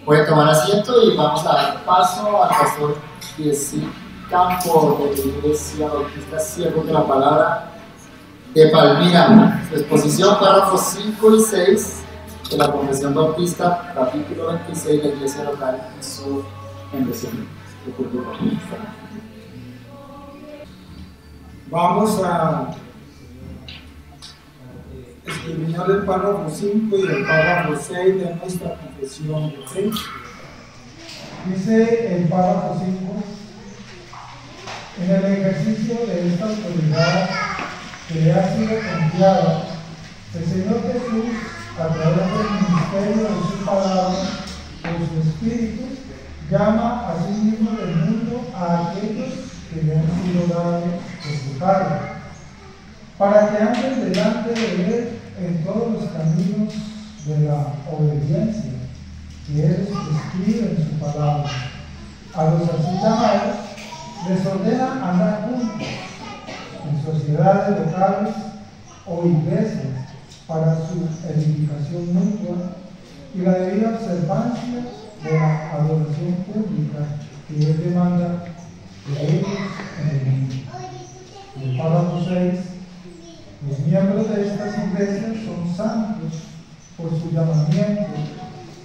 Puede tomar asiento y vamos a dar paso al pastor Jessy Campo de la Iglesia Bautista Siervos de la Palabra de Palmira. Su exposición, párrafos 5 y 6 de la Confesión Bautista, capítulo 26 de la Iglesia local en su membresía. Vamos a escribinar el párrafo 5 y el párrafo 6 de nuestra confesión de fe. Dice el párrafo 5: en el ejercicio de esta autoridad que le ha sido confiada, el Señor Jesús, a través del ministerio de su palabra, por su Espíritu, llama a sí mismo del mundo a aquellos que le han sido dados por su Padre, para que anden delante de Él en todos los caminos de la obediencia que Él escribe en su palabra. A los así llamados les ordena andar juntos en sociedades locales o iglesias para su edificación mutua y la debida observancia de la adoración pública que Él demanda de ellos en el mundo. En el párrafo 6: los miembros de estas iglesias son santos por su llamamiento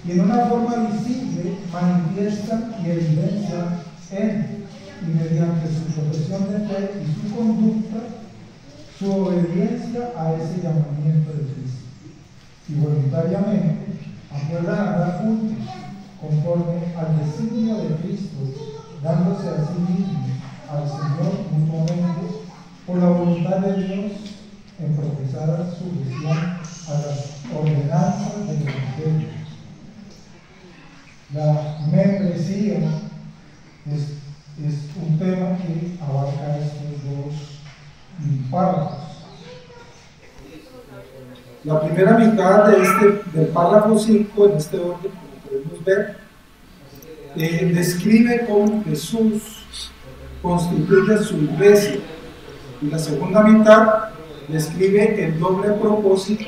y en una forma visible manifiestan y evidencian en y mediante su profesión de fe y su conducta su obediencia a ese llamamiento de Cristo, y voluntariamente acuerdan andar juntos conforme al designio de Cristo, dándose a sí mismos al Señor mutuamente por la voluntad de Dios, en profesar sujeción a las ordenanzas del Evangelio. La membresía es un tema que abarca estos dos párrafos. La primera mitad del párrafo 5, en este orden, como podemos ver, describe cómo Jesús constituye su iglesia, y la segunda mitad describe el doble propósito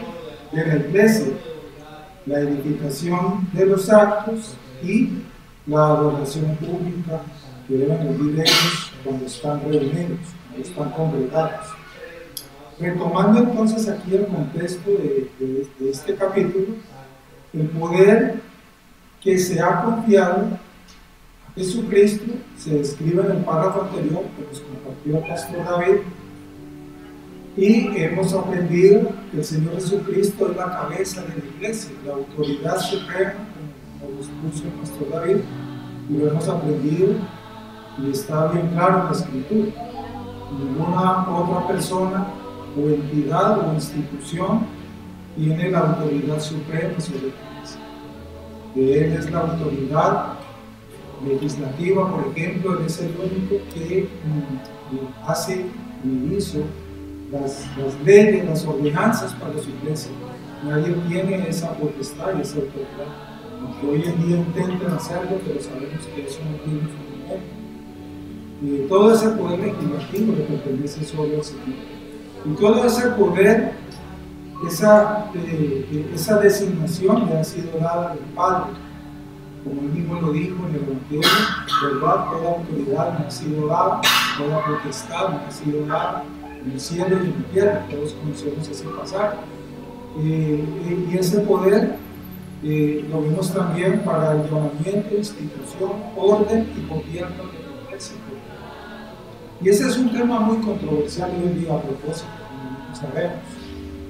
de la iglesia: la edificación de los actos y la adoración pública que deben vivir ellos cuando están reunidos, cuando están congregados. Retomando entonces aquí el contexto de este capítulo, el poder que se ha confiado a Jesucristo se describe en el párrafo anterior que nos compartió el pastor David, y hemos aprendido que el Señor Jesucristo es la cabeza de la iglesia, la autoridad suprema, como lo expuso el pastor David, y lo hemos aprendido y está bien claro en la Escritura. Ninguna otra persona o entidad o institución tiene la autoridad suprema sobre la iglesia. De Él es la autoridad legislativa, por ejemplo. Él es el único que hace y hizo las leyes, las ordenanzas para su iglesia. Nadie tiene esa potestad y esa autoridad, aunque hoy en día intenten hacerlo, pero sabemos que eso no tiene fundamento. Todo ese poder legislativo le pertenece solo al Señor. Y todo ese poder, esa designación le ha sido dada al Padre, como Él mismo lo dijo en el Evangelio: ¿verdad? Toda autoridad me ha sido dada, toda potestad me ha sido dada en el cielo y en la tierra. Todos conocemos ese pasaje. Y ese poder lo vemos también para el llamamiento, institución, orden y gobierno de la iglesia. Y ese es un tema muy controversial hoy en día, a propósito, como sabemos.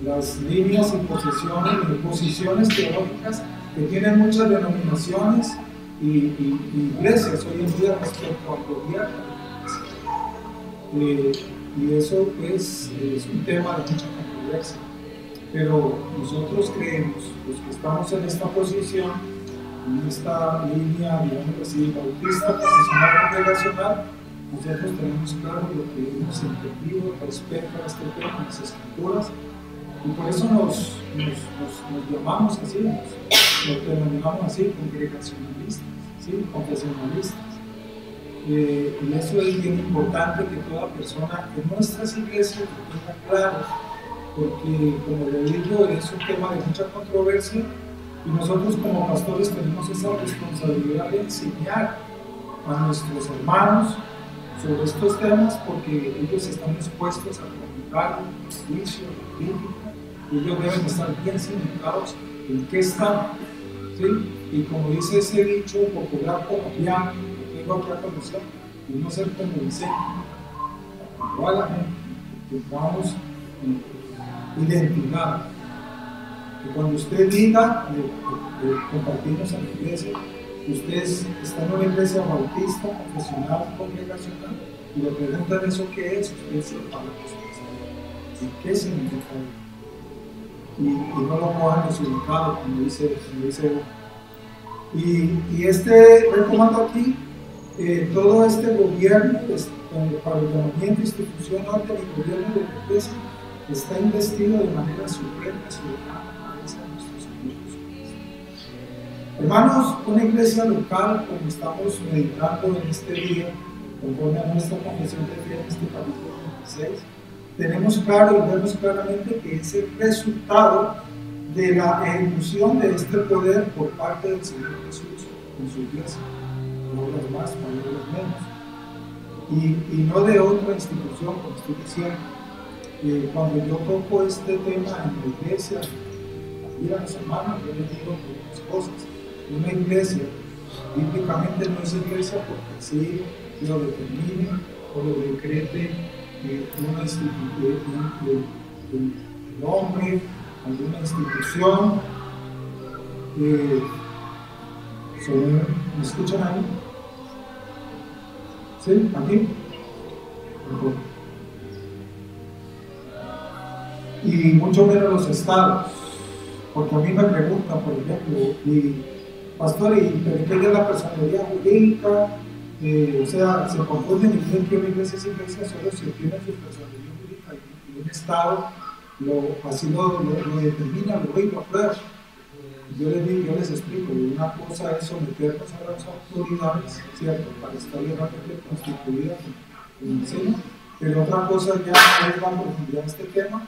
Las líneas y posiciones teológicas que tienen muchas denominaciones y iglesias hoy en día respecto al gobierno de la iglesia. Y eso es un tema de mucha controversia. Pero nosotros creemos, los que estamos en esta posición, en esta línea, digamos así, bautista, profesional, congregacional, nosotros tenemos claro lo que hemos entendido respecto a este tema en las Escrituras, y por eso nos llamamos así, nos denominamos así, congregacionalistas, ¿sí? Confesionalistas. Y eso es bien importante que toda persona en nuestras iglesias lo tenga claro, porque como le digo, es un tema de mucha controversia, Y nosotros como pastores tenemos esa responsabilidad de enseñar a nuestros hermanos sobre estos temas, porque ellos están expuestos al comentario, al juicio, a la crítica, y ellos deben estar bien cimentados en qué están, ¿sí? Y como dice ese dicho popular colombiano, que tengo aquí a conocer, y no ser como dice, cuando a la gente, que vamos identidad, que cuando usted diga, compartimos en la iglesia, usted está en una iglesia bautista, confesional, congregacional, y le preguntan eso qué es, usted sepa la respuesta. ¿Y qué significa eso? Y no lo cojan desubicado, como dice y este recomando aquí, todo este gobierno, para el llamamiento institucional del gobierno de la iglesia, está investido de manera suprema sobre cada cabeza de nuestros amigos. Hermanos, una iglesia local, como estamos meditando en este día, conforme a nuestra confesión de fe en este capítulo 26, tenemos claro y vemos claramente que es el resultado de la ejecución de este poder por parte del Señor Jesús en su iglesia, palabras más, palabras menos, y no de otra institución, como estoy diciendo. Cuando yo toco este tema en la iglesia, a los hermanos, yo les digo muchas cosas. Una iglesia, bíblicamente no es iglesia porque sí lo determine o lo decrete una institución, el hombre, alguna institución. ¿Me escuchan ahí? ¿Sí? ¿Aquí? Y mucho menos los estados, porque a mí me preguntan, por ejemplo, pastor, ¿y qué es la personalidad jurídica? O sea, se confunden y creen que una iglesia es iglesia solo si tiene su personalidad jurídica y un estado así lo determina, lo ve y lo aprueba. Yo les explico, una cosa es someternos a las autoridades, ¿cierto?, para estar legalmente constituidas en el seno, pero otra cosa ya es la profundidad de este tema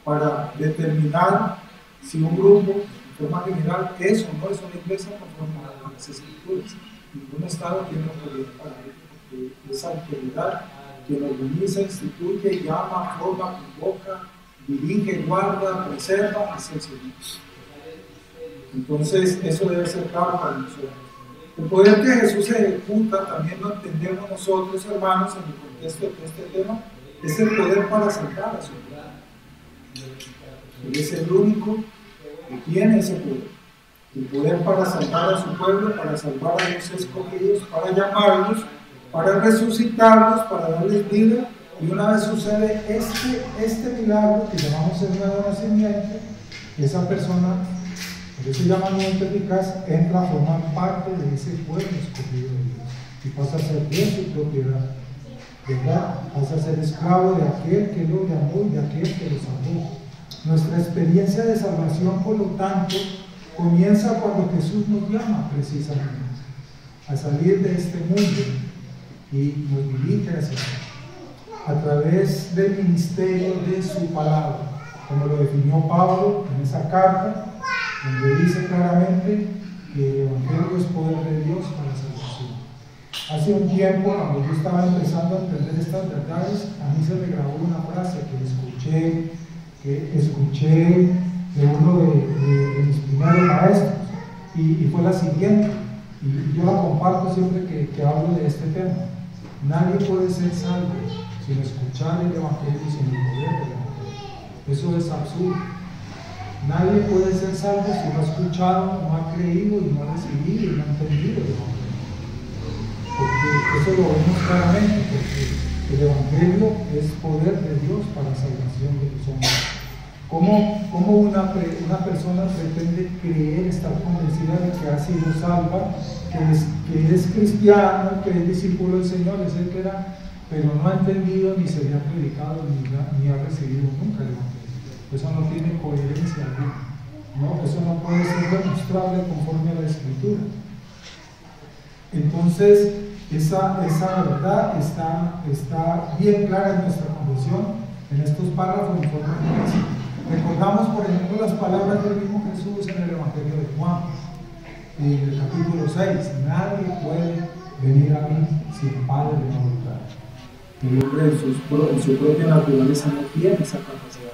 para determinar si un grupo, de forma general, es o no es una iglesia conforme a las escrituras. Ningún estado tiene autoridad para ello, porque esa autoridad quien organiza, instituye, llama, forma, convoca, dirige, guarda, preserva, es el Señor. Entonces, eso debe ser claro para nosotros. El poder que Jesús ejecuta, también lo entendemos nosotros, hermanos, en el contexto de este tema, es el poder para salvar a su pueblo. Él es el único que tiene ese poder. El poder para salvar a su pueblo, para salvar a los escogidos, para llamarlos, para resucitarlos, para darles vida. Y una vez sucede este milagro que llamamos el nuevo nacimiento, esa persona, por ese llamamiento eficaz, entra a formar parte de ese pueblo escogido de Dios y pasa a ser de su propiedad, ¿verdad? Pasa a ser esclavo de aquel que lo llamó y de aquel que lo salvó. Nuestra experiencia de salvación, por lo tanto, comienza cuando Jesús nos llama precisamente a salir de este mundo y nos dirige hacia él a través del ministerio de su palabra, como lo definió Pablo en esa carta, donde dice claramente que el Evangelio es poder de Dios para salvación. Hace un tiempo, cuando yo estaba empezando a entender estas verdades, a mí se me grabó una frase que escuché de uno de mis primeros maestros, y fue la siguiente, y yo la comparto siempre que hablo de este tema. Nadie puede ser salvo sin escuchar el Evangelio y sin el poder del Evangelio. Eso es absurdo. Nadie puede ser salvo si no ha escuchado, no ha creído y no ha recibido y no ha entendido el Evangelio. Porque eso lo vemos claramente, porque el Evangelio es poder de Dios para la salvación de los hombres. ¿Cómo una persona pretende creer, estar convencida de que ha sido salva, que es cristiano, que es discípulo del Señor, etcétera, pero no ha entendido ni se le ha predicado ni ha recibido nunca el Evangelio? Eso no tiene coherencia alguna, ¿no? Eso no puede ser demostrable conforme a la Escritura. Entonces, esa verdad está bien clara en nuestra confesión, en estos párrafos en forma de recordamos, por ejemplo, las palabras del mismo Jesús en el Evangelio de Juan, en el capítulo 6, nadie puede venir a mí si el Padre no lo trae. El hombre en su propia naturaleza no tiene esa capacidad.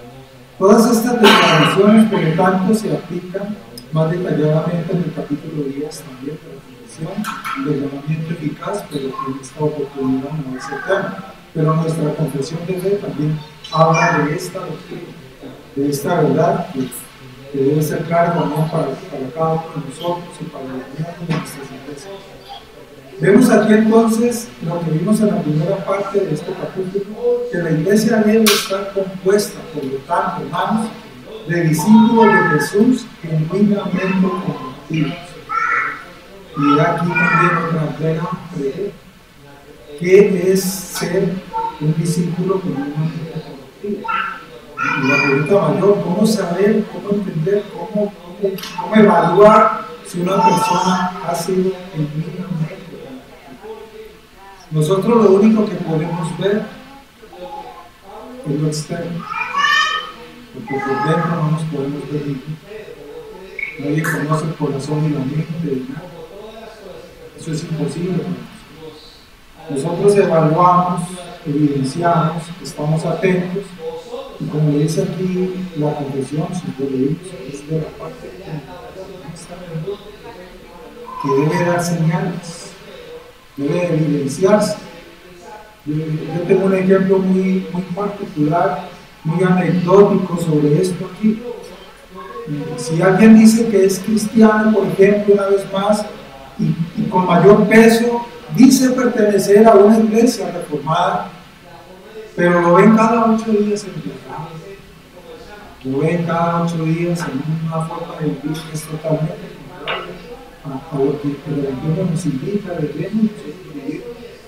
Todas estas declaraciones, por lo tanto, se aplican más detalladamente en el capítulo 10 también de la confesión, del llamamiento eficaz, pero en esta oportunidad no es el tema. Pero nuestra confesión de fe también habla de esta doctrina, de esta verdad que debe ser clara también para cada uno de nosotros y para los miembros de nuestras iglesias. Vemos aquí entonces lo que vimos en la primera parte de este capítulo, que la iglesia debe estar compuesta, por lo tanto, hermanos, de discípulos de Jesús genuinamente convertidos. Y aquí también otra gran pregunta: ¿qué es ser un discípulo genuinamente convertido? Y la pregunta mayor: ¿cómo saber, cómo entender, cómo evaluar si una persona ha sido genuinamente convertida? Nosotros lo único que podemos ver es lo externo, porque por dentro no nos podemos ver ni nadie conoce el corazón ni la mente de nada. Eso es imposible para nosotros. Nosotros evaluamos, evidenciamos, estamos atentos, y como dice aquí la confesión, si lo leímos, es de la parte que debe dar señales, debe evidenciarse. Yo tengo un ejemplo muy particular, muy anecdótico sobre esto aquí. Si alguien dice que es cristiano, por ejemplo, una vez más, y con mayor peso, dice pertenecer a una iglesia reformada, pero lo ven cada 8 días en el pecado, lo ven cada 8 días en una forma de vivir que es totalmente contraria a lo que el Evangelio nos invita, debemos vivir.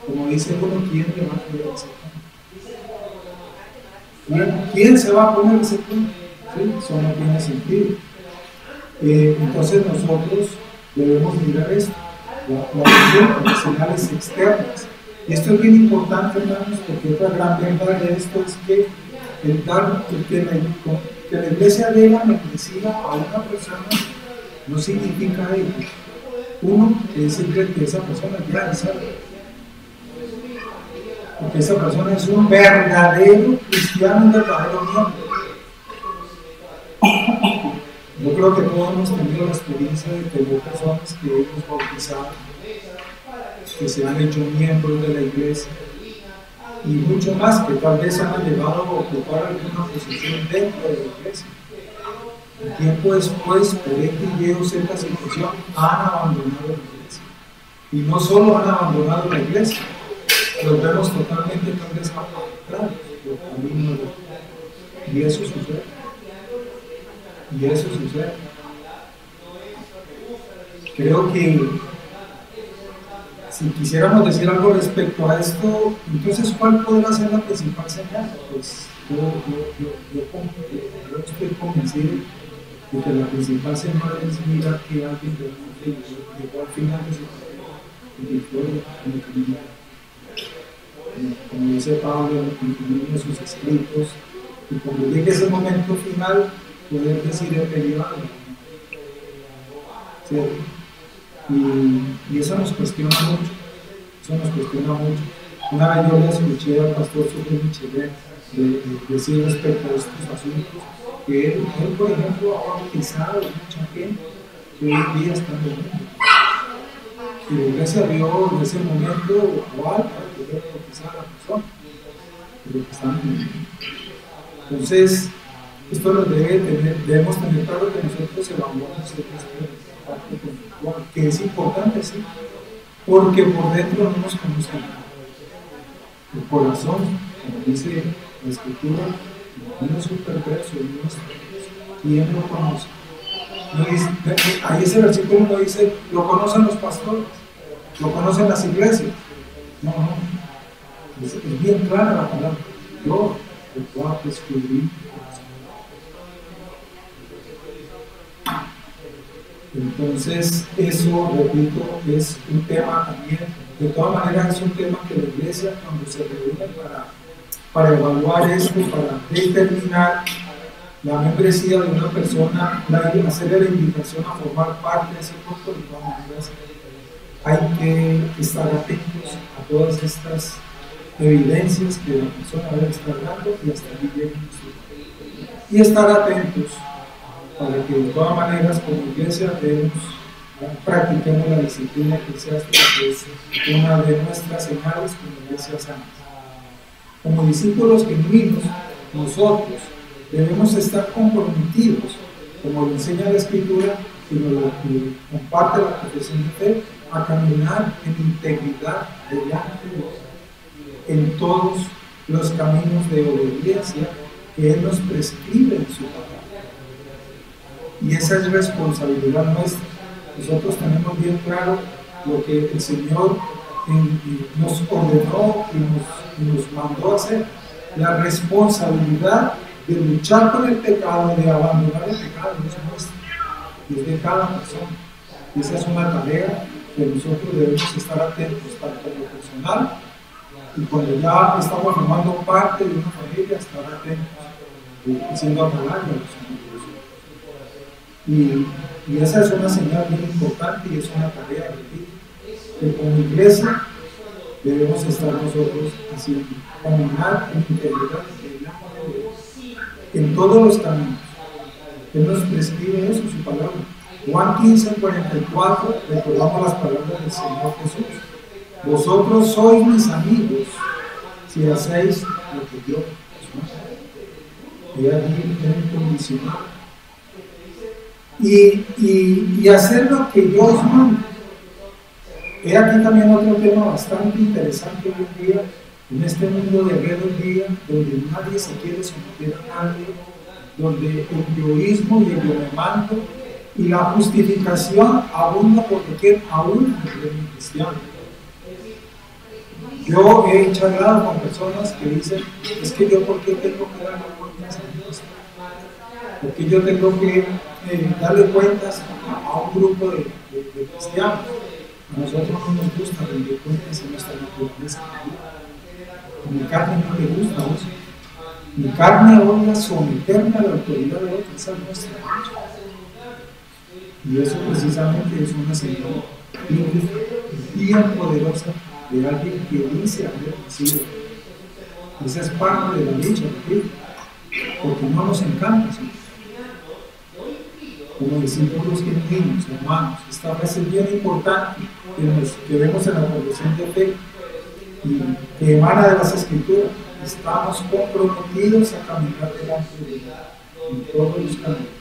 Como dice uno, ¿quién le va a poner ese punto? ¿Quién se va a poner ese punto? ¿Sí? Eso no tiene sentido. Entonces nosotros debemos mirar esto, las señales externas. Y esto es bien importante, hermanos, porque otra gran verdad de esto es que que la iglesia dé la membresía a una persona no significa ello. Uno, que decirle que esa persona ya es salva, porque esa persona es un verdadero cristiano, un verdadero miembro. Yo creo que todos hemos tenido la experiencia de tener personas que hemos bautizado, que se han hecho miembros de la iglesia, y mucho más, que tal vez han llegado a ocupar alguna posición dentro de la iglesia. Un tiempo después, por X, Y o Z situación, han abandonado la iglesia. Y no solo han abandonado la iglesia, los vemos totalmente tal vez apartados del camino de Dios. Y eso sucede. Y eso sucede. Creo que si quisiéramos decir algo respecto a esto, entonces, ¿cuál podrá ser la principal señal? Pues yo estoy convencido de que la principal señal es mirar que alguien llegó al final de su carrera y que fue en el camino. Como dice Pablo en sus escritos, y cuando llegue ese momento final, poder decir el periodo. ¿Cierto? Y eso nos cuestiona mucho. Eso nos cuestiona mucho. Una vez yo le escuché al pastor Sucre Michelet decir respecto a estos asuntos que él, por ejemplo, ha bautizado a mucha gente que hoy en día están en el mundo. Y la iglesia vio en ese momento igual para poder bautizar a la persona, pero que están en el mundo. Entonces, esto lo debemos tener claro, que nosotros evaluamos esta parte conductual, que es importante, sí, porque por dentro no nos conocen nada. El corazón, como dice la Escritura, no es un perverso, no es perverso. ¿Quién lo conoce? No dice, ahí ese versículo no dice, lo conocen los pastores, lo conocen las iglesias. No, es bien clara la palabra. Yo el cual descubrí. Entonces, eso, repito, es un tema también, de todas maneras es un tema que la iglesia, cuando se reúne para evaluar esto, para determinar la membresía de una persona, hacerle la invitación a formar parte de ese cuerpo, de todas maneras hay que estar atentos a todas estas evidencias que la persona debe estar dando y hasta allí lleguen. Y estar atentos para que de todas maneras como iglesia practiquemos la disciplina eclesiástica, que es una de nuestras señales como iglesia santa. Como discípulos genuinos, nosotros debemos estar comprometidos, como lo enseña la Escritura y lo que comparte la confesión de fe, a caminar en integridad delante de Dios, en todos los caminos de obediencia que Él nos prescribe en su palabra. Y esa es responsabilidad nuestra. Nosotros tenemos bien claro lo que el Señor nos ordenó y nos mandó a hacer. La responsabilidad de luchar con el pecado, de abandonar el pecado, no es nuestra, es de cada persona. Y esa es una tarea que nosotros debemos estar atentos, tanto en lo personal y cuando ya estamos formando parte de una familia, estar atentos, siendo atalaya. Y esa es una señal bien importante y es una tarea que como iglesia debemos estar nosotros haciendo, caminar en integridad en todos los caminos. Él nos prescribe eso en su palabra. Juan 15:44, recordamos las palabras del Señor Jesús. Vosotros sois mis amigos si hacéis lo que yo os mando. Y allí es incondicional. Y hacer lo que yo os mando. He aquí también otro tema bastante interesante hoy en día, en este mundo de rebeldía, donde nadie se quiere someter a nadie, donde el yoísmo y el yo me mando y la justificación abunda porque quieren aún en el cristiano. Yo he charlado con personas que dicen, es que yo, ¿por qué tengo que darle cuentas a Dios? Porque yo tengo que darle cuentas a un grupo de cristianos. A nosotros no nos gusta rendir cuentas en nuestra naturaleza. A mi carne no le gusta eso. Mi carne odia someterme a la autoridad de otros, esa es nuestra lucha. Y eso precisamente es una señal bien poderosa de alguien que dice haber nacido. Esa es parte de la lucha de Cristo, porque no nos encanta eso. Como discípulos genuinos, hermanos, esta frase es bien importante que vemos en la confesión de fe y que emana de las Escrituras. Estamos comprometidos a caminar delante de Dios en todos los caminos.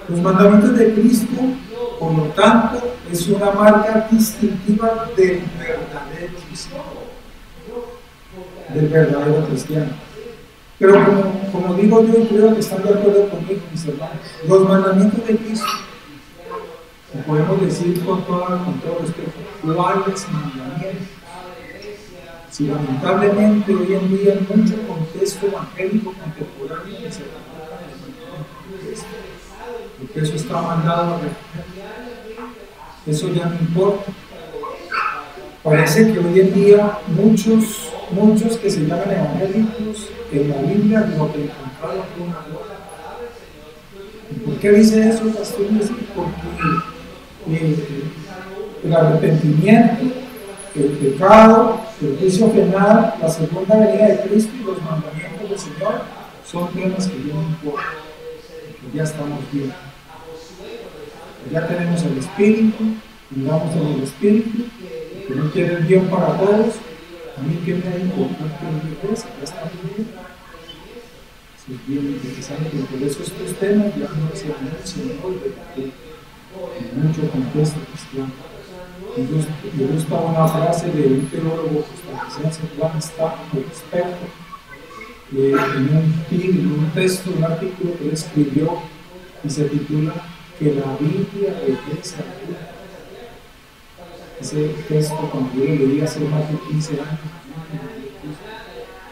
Los mandamientos de Cristo, por lo tanto, es una marca distintiva del verdadero cristiano. Pero como digo yo, y creo que están de acuerdo conmigo, mis hermanos, los mandamientos de Cristo, que podemos decir con todo respeto, ¿cuáles mandamientos? Si lamentablemente hoy en día en mucho contexto evangélico contemporáneo que se trata de Cristo, porque eso está mandado a recoger, eso ya no importa. Parece que hoy en día muchos que se llaman evangélicos en la Biblia lo que encontraron fue una gloria. ¿Por qué dice eso, pastor? Porque el arrepentimiento, el pecado, el juicio penal, la segunda venida de Cristo y los mandamientos del Señor son temas que no importan, porque ya estamos bien. Ya tenemos el Espíritu, andamos en el Espíritu, que no quiere el bien para todos. A mí que me importa en mi iglesia, ya estamos bien. Es bien interesante, por eso estos temas ya no se mencionan hoy en mucho contexto cristiano. Me gusta una frase de un teólogo costarricense, Juan Stapp, experto, en un texto, un artículo que él escribió y se titula que la Biblia regresa a Dios. Ese texto, cuando yo lo leí hace más de 15 años,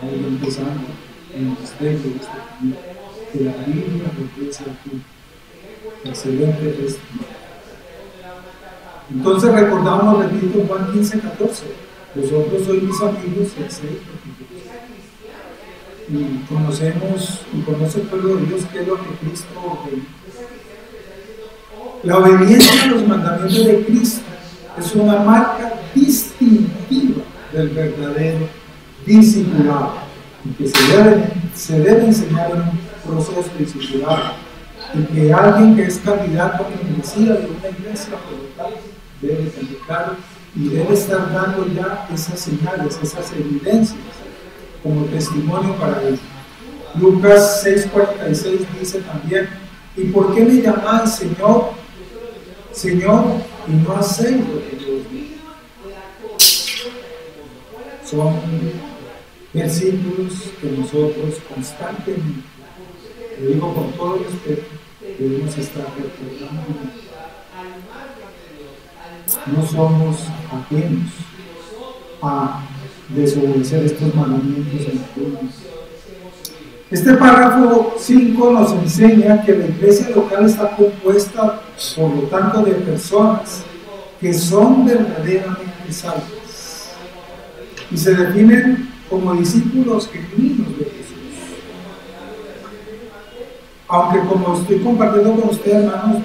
ahí empezando en el misterio de este camino, que la Biblia regresa a Dios. Excelente texto. Entonces recordamos, repito, Juan 15:14. Vosotros sois mis amigos y hacéis lo que yo quiero. y conocemos y conoce el pueblo de Dios qué es lo que Cristo ordenó. La obediencia a los mandamientos de Cristo es una marca distintiva del verdadero discipulado, y que se debe enseñar en un proceso discipulado, y que alguien que es candidato a membresía de una iglesia, por lo tanto, debe tener claro y debe estar dando ya esas señales, esas evidencias como testimonio para él. Lucas 6:46 dice también: ¿y por qué me llamáis Señor, Señor, y no hacéis lo que yo os digo? Son versículos que nosotros constantemente, lo digo con todo respeto, debemos estar recordando. No somos ajenos a desobedecer estos mandamientos en la Biblia. Este párrafo 5 nos enseña que la iglesia local está compuesta, por lo tanto, de personas que son verdaderamente salvas y se definen como discípulos genuinos de Jesús. Aunque, como estoy compartiendo con ustedes, hermanos,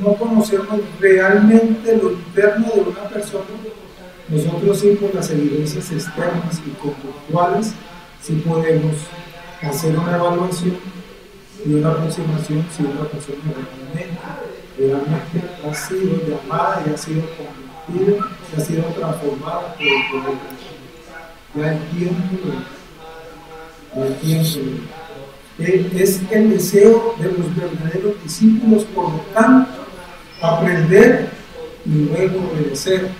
no conocemos realmente lo interno de una persona, nosotros sí, por las evidencias externas y conductuales, sí podemos hacer una evaluación y una aproximación si una persona realmente ha sido llamada y ha sido convertida y ha sido transformada por el poder de Dios. Ya el tiempo es el deseo de los verdaderos discípulos, por lo tanto, aprender y luego obedecer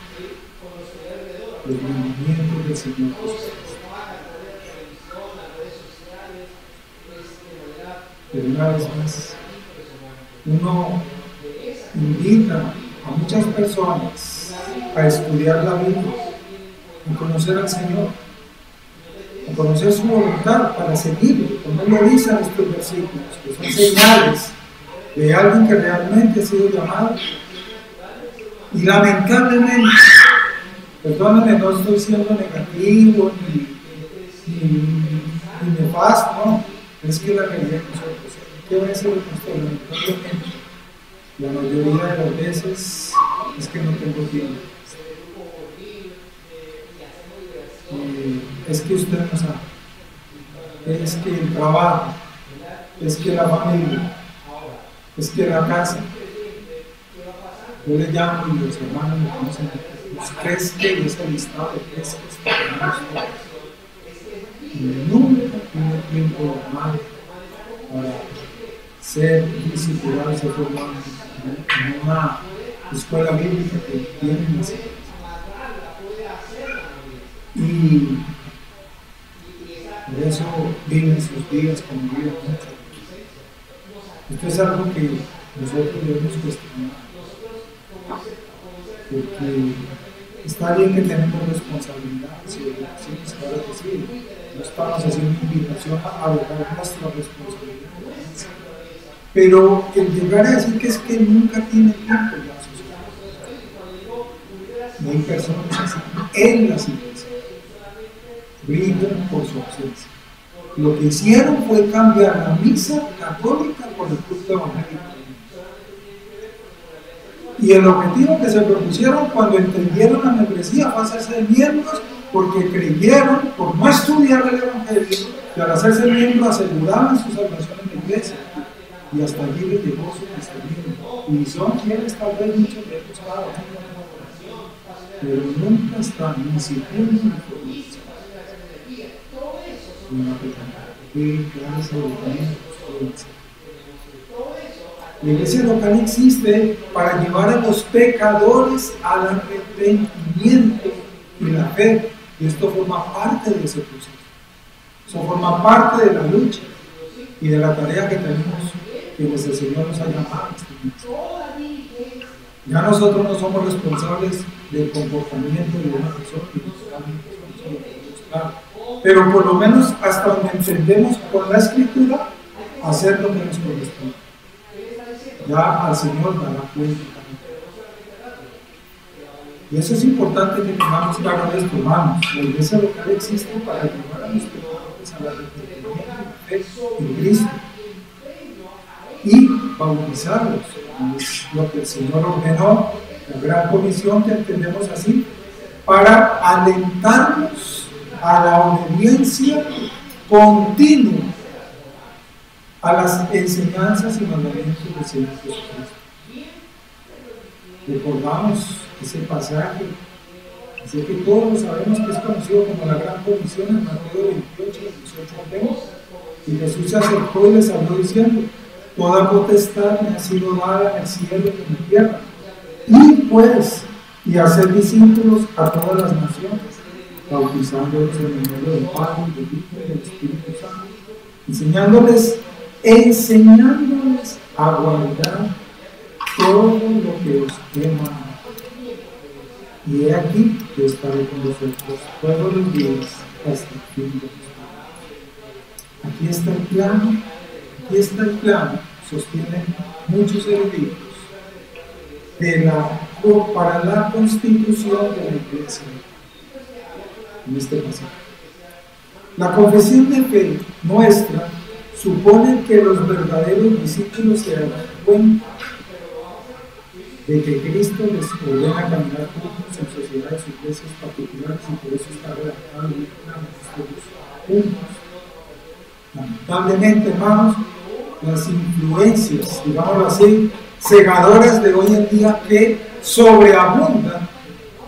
los mandamientos del Señor Jesús. Pero una vez más, uno invita a muchas personas a estudiar la Biblia, a conocer al Señor, a conocer su voluntad para seguirlo, como lo dicen estos versículos, que son señales de alguien que realmente ha sido llamado. Y lamentablemente, perdónenme, no estoy siendo negativo ni nefasto, no, es que la realidad de nosotros, ¿qué va a decir el pastor? Lamentablemente, la mayoría de las veces es que no tengo tiempo. Es que usted no sabe, es que el trabajo, es que la familia, es que la casa. Yo le llamo y los hermanos me conocen, los crees que es el listado de crees que tenemos todos. Nunca tiene tiempo de amar para ser discipulado y ser formado en una escuela bíblica que tienen así. Y por eso viven sus vidas como viven muchas. Esto es algo que nosotros debemos cuestionar, porque está bien que tenemos responsabilidades y obligaciones, claro que sí, no estamos haciendo invitación a lograr nuestra responsabilidad, pero el llegar a decir que es que nunca tiene tiempo ya a sus cosas. No hay personas así en las iglesias, brillan por su ausencia. Lo que hicieron fue cambiar la misa católica por el culto evangélico. Y el objetivo que se propusieron cuando entendieron la membresía fue hacerse miembros, porque creyeron, por no estudiar el evangelio, que al hacerse miembros aseguraban su salvación en la iglesia. Y hasta allí les llegó su cristianismo. Y son quienes tal vez muchos de ellos estaban, pero nunca están ni siquiera informados. Una pregunta: ¿qué clase de miembros? La iglesia local existe para llevar a los pecadores al arrepentimiento y la fe, y esto forma parte de ese proceso. Eso forma parte de la lucha y de la tarea que tenemos, quienes el Señor nos ha llamado. Ya nosotros no somos responsables del comportamiento de una persona, pero por lo menos hasta donde entendemos con la Escritura, hacer lo que nos corresponde. Ya al Señor dará cuenta. Y eso es importante que tengamos claro esto, hermanos. La iglesia local existe para ayudar a los pecadores. llamarles al arrepentimiento y la fe en Cristo y bautizarlos. Es lo que el Señor ordenó, la gran comisión que entendemos así, para alentarnos a la obediencia continua a las enseñanzas y mandamientos del Señor Jesucristo. Recordamos ese pasaje, así que todos sabemos que es conocido como la gran comisión en Mateo 28, 18 al 20, y Jesús se acercó y les habló diciendo: toda potestad me ha sido dada en el cielo y en la tierra, y pues, y hacer discípulos a todas las naciones, bautizándolos en el nombre del Padre, del Hijo y del Espíritu Santo, enseñándoles a guardar todo lo que os he mandado. Y he aquí que estaré con vosotros todos los días hasta el fin de los tiempos. Aquí está el plan, sostienen muchos eruditos, para la constitución de la Iglesia en este pasaje. La confesión de fe nuestra supone que los verdaderos discípulos se darán cuenta de que Cristo les ordena caminar juntos en sociedades y iglesias particulares, y por eso está redactado en todos juntos. Lamentablemente, hermanos, las influencias, digámoslo así, cegadoras de hoy en día que sobreabundan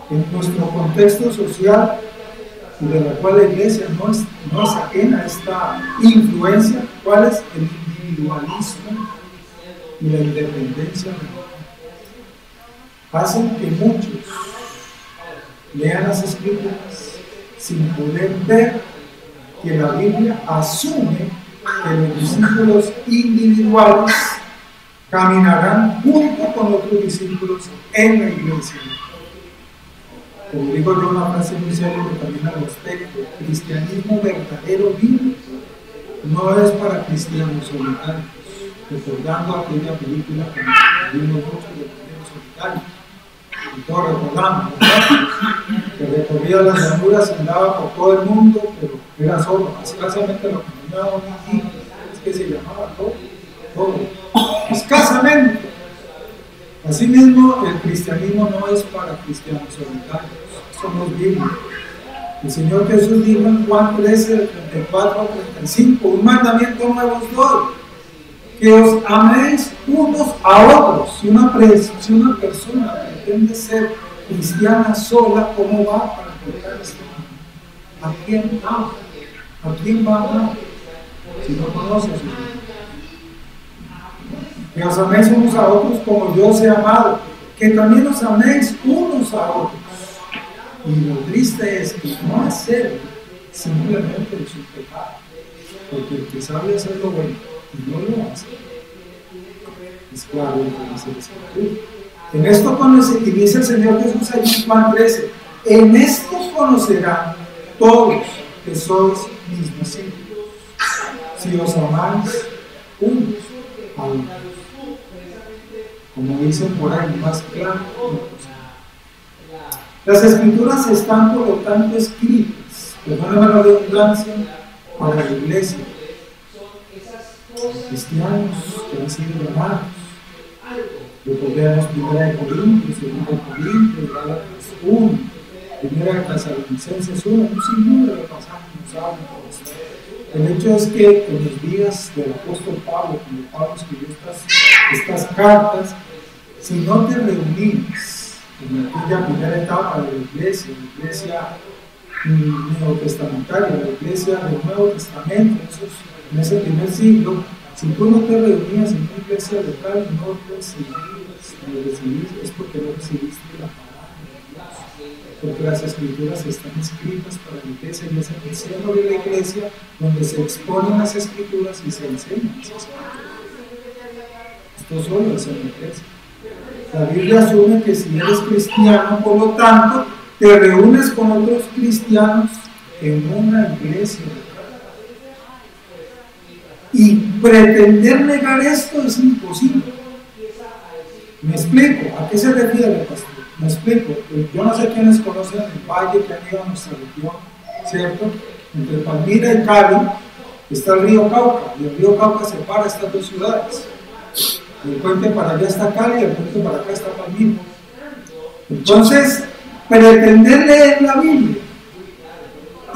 en nuestro contexto social y de la cual la Iglesia no es ajena a esta influencia. ¿Cuál es? El individualismo y la independencia religiosa. Hacen que muchos lean las Escrituras sin poder ver que la Biblia asume que los discípulos individuales caminarán junto con otros discípulos en la iglesia. Como digo yo, una frase muy célebre también al respecto: el cristianismo verdadero bíblico no es para cristianos solitarios, recordando aquella película que vimos mucho de cristianos solitarios. Y todos recordamos, ¿verdad? Que recorría las llanuras y andaba por todo el mundo, pero era solo, escasamente lo caminaba un hijo, es que se llamaba todo, escasamente. Asimismo, el cristianismo no es para cristianos solitarios, eso no es bíblico. El Señor Jesús dijo en Juan 13, 34 al 35, un mandamiento nuevo os doy, que os améis unos a otros. Si una persona pretende ser cristiana sola, ¿cómo va para aplicar esto? ¿A quién ama? ¿A quién va a amar? Si no conoce a su Dios. Que os améis unos a otros como yo os he amado, que también os améis unos a otros. Y lo triste es que no hacer simplemente es un pecado, porque el que sabe hacer lo bueno y no lo hace, es claro lo que dice la Escritura. En esto conoce, y dice el Señor Jesús allí en Juan 13, en esto conocerán todos que sois mis discípulos, si os amáis unos a otros. Como dicen por ahí, más claro. Las Escrituras están, por lo tanto, escritas, perdóname la redundancia, para la Iglesia, cristianos que han sido llamados. Recordemos 1 Corintios, 2 Corintios, Gálatas 1, 1 Tesalonicenses 1, un sinnúmero de pasajes nos hablan de esto. El hecho es que en los días del apóstol Pablo, cuando Pablo escribió estas cartas, si no te reunías en aquella primera etapa de la iglesia neotestamentaria, la iglesia del Nuevo Testamento, en ese primer siglo, si tú no te reunías en una iglesia local, no recibís, es porque no recibiste la palabra de Dios. Porque las Escrituras están escritas para la iglesia, y es en el seno de la iglesia donde se exponen las Escrituras y se enseñan las Escrituras. Esto solo es en la iglesia. La Biblia asume que si eres cristiano, por lo tanto, te reúnes con otros cristianos en una iglesia. Y pretender negar esto es imposible. Me explico. ¿A qué se refiere, pastor? Me explico. Yo no sé quiénes conocen el valle que han ido a nuestra región, ¿cierto? Entre Palmira y Cali está el río Cauca, y el río Cauca separa estas dos ciudades. El puente para allá está Cali y el puente para acá está Palmira. Entonces, pretender leer la Biblia,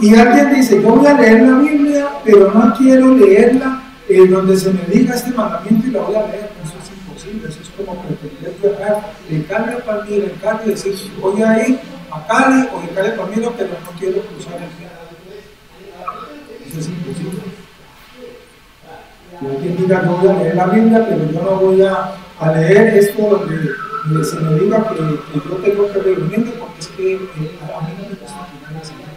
y alguien dice, yo voy a leer la Biblia, pero no quiero leerla en donde se me diga este mandamiento y la voy a leer. Eso es imposible, eso es como pretender viajar de Cali a Palmira, en Cali, y decir, voy a ir a Cali o de Cali a Palmira, pero no quiero cruzar el río. Eso es imposible. Y alguien diga, yo voy a leer la Biblia, pero yo no voy a leer esto donde se me diga que yo tengo que reunirme, porque es que a mí no me gusta que nadie se meta.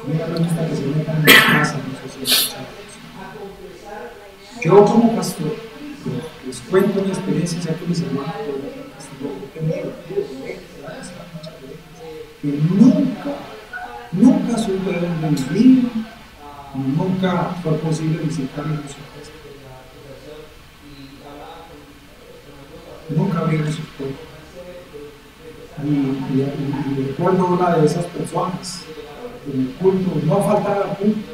A mí no me gusta que se metan en la casa, en la sociedad. Yo como pastor, les cuento mi experiencia, ya que mis hermanos he tenido que nunca supe dónde vivir, nunca fue posible visitarlos en su casa. Nunca abrieron sus puertas. Y recuerdo una de esas personas en el culto, no faltaba al culto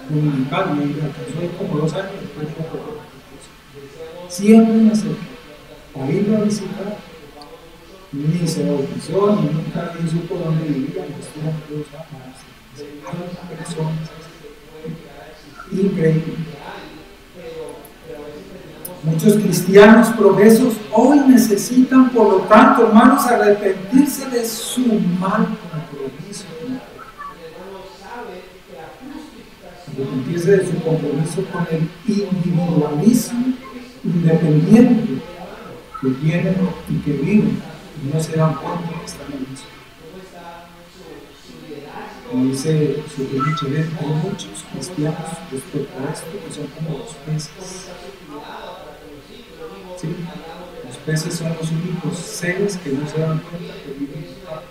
dominical, y alcanzó como 2 años después de la. Siempre me acerqué a irlo a visitar, ni se bautizó, ni nunca ni supo dónde vivía, ni estuvo 2 años. Hay personas increíbles. Muchos cristianos progresos hoy necesitan, por lo tanto, hermanos, arrepentirse de su mal compromiso. Arrepentirse de su compromiso con el individualismo independiente que tienen y que viven y no se dan cuenta que están en eso. Como dice su Michelet, hay muchos cristianos respecto a esto que son como los peces. ¿Sí? Los peces son los únicos seres que no se dan cuenta que viven en pecado.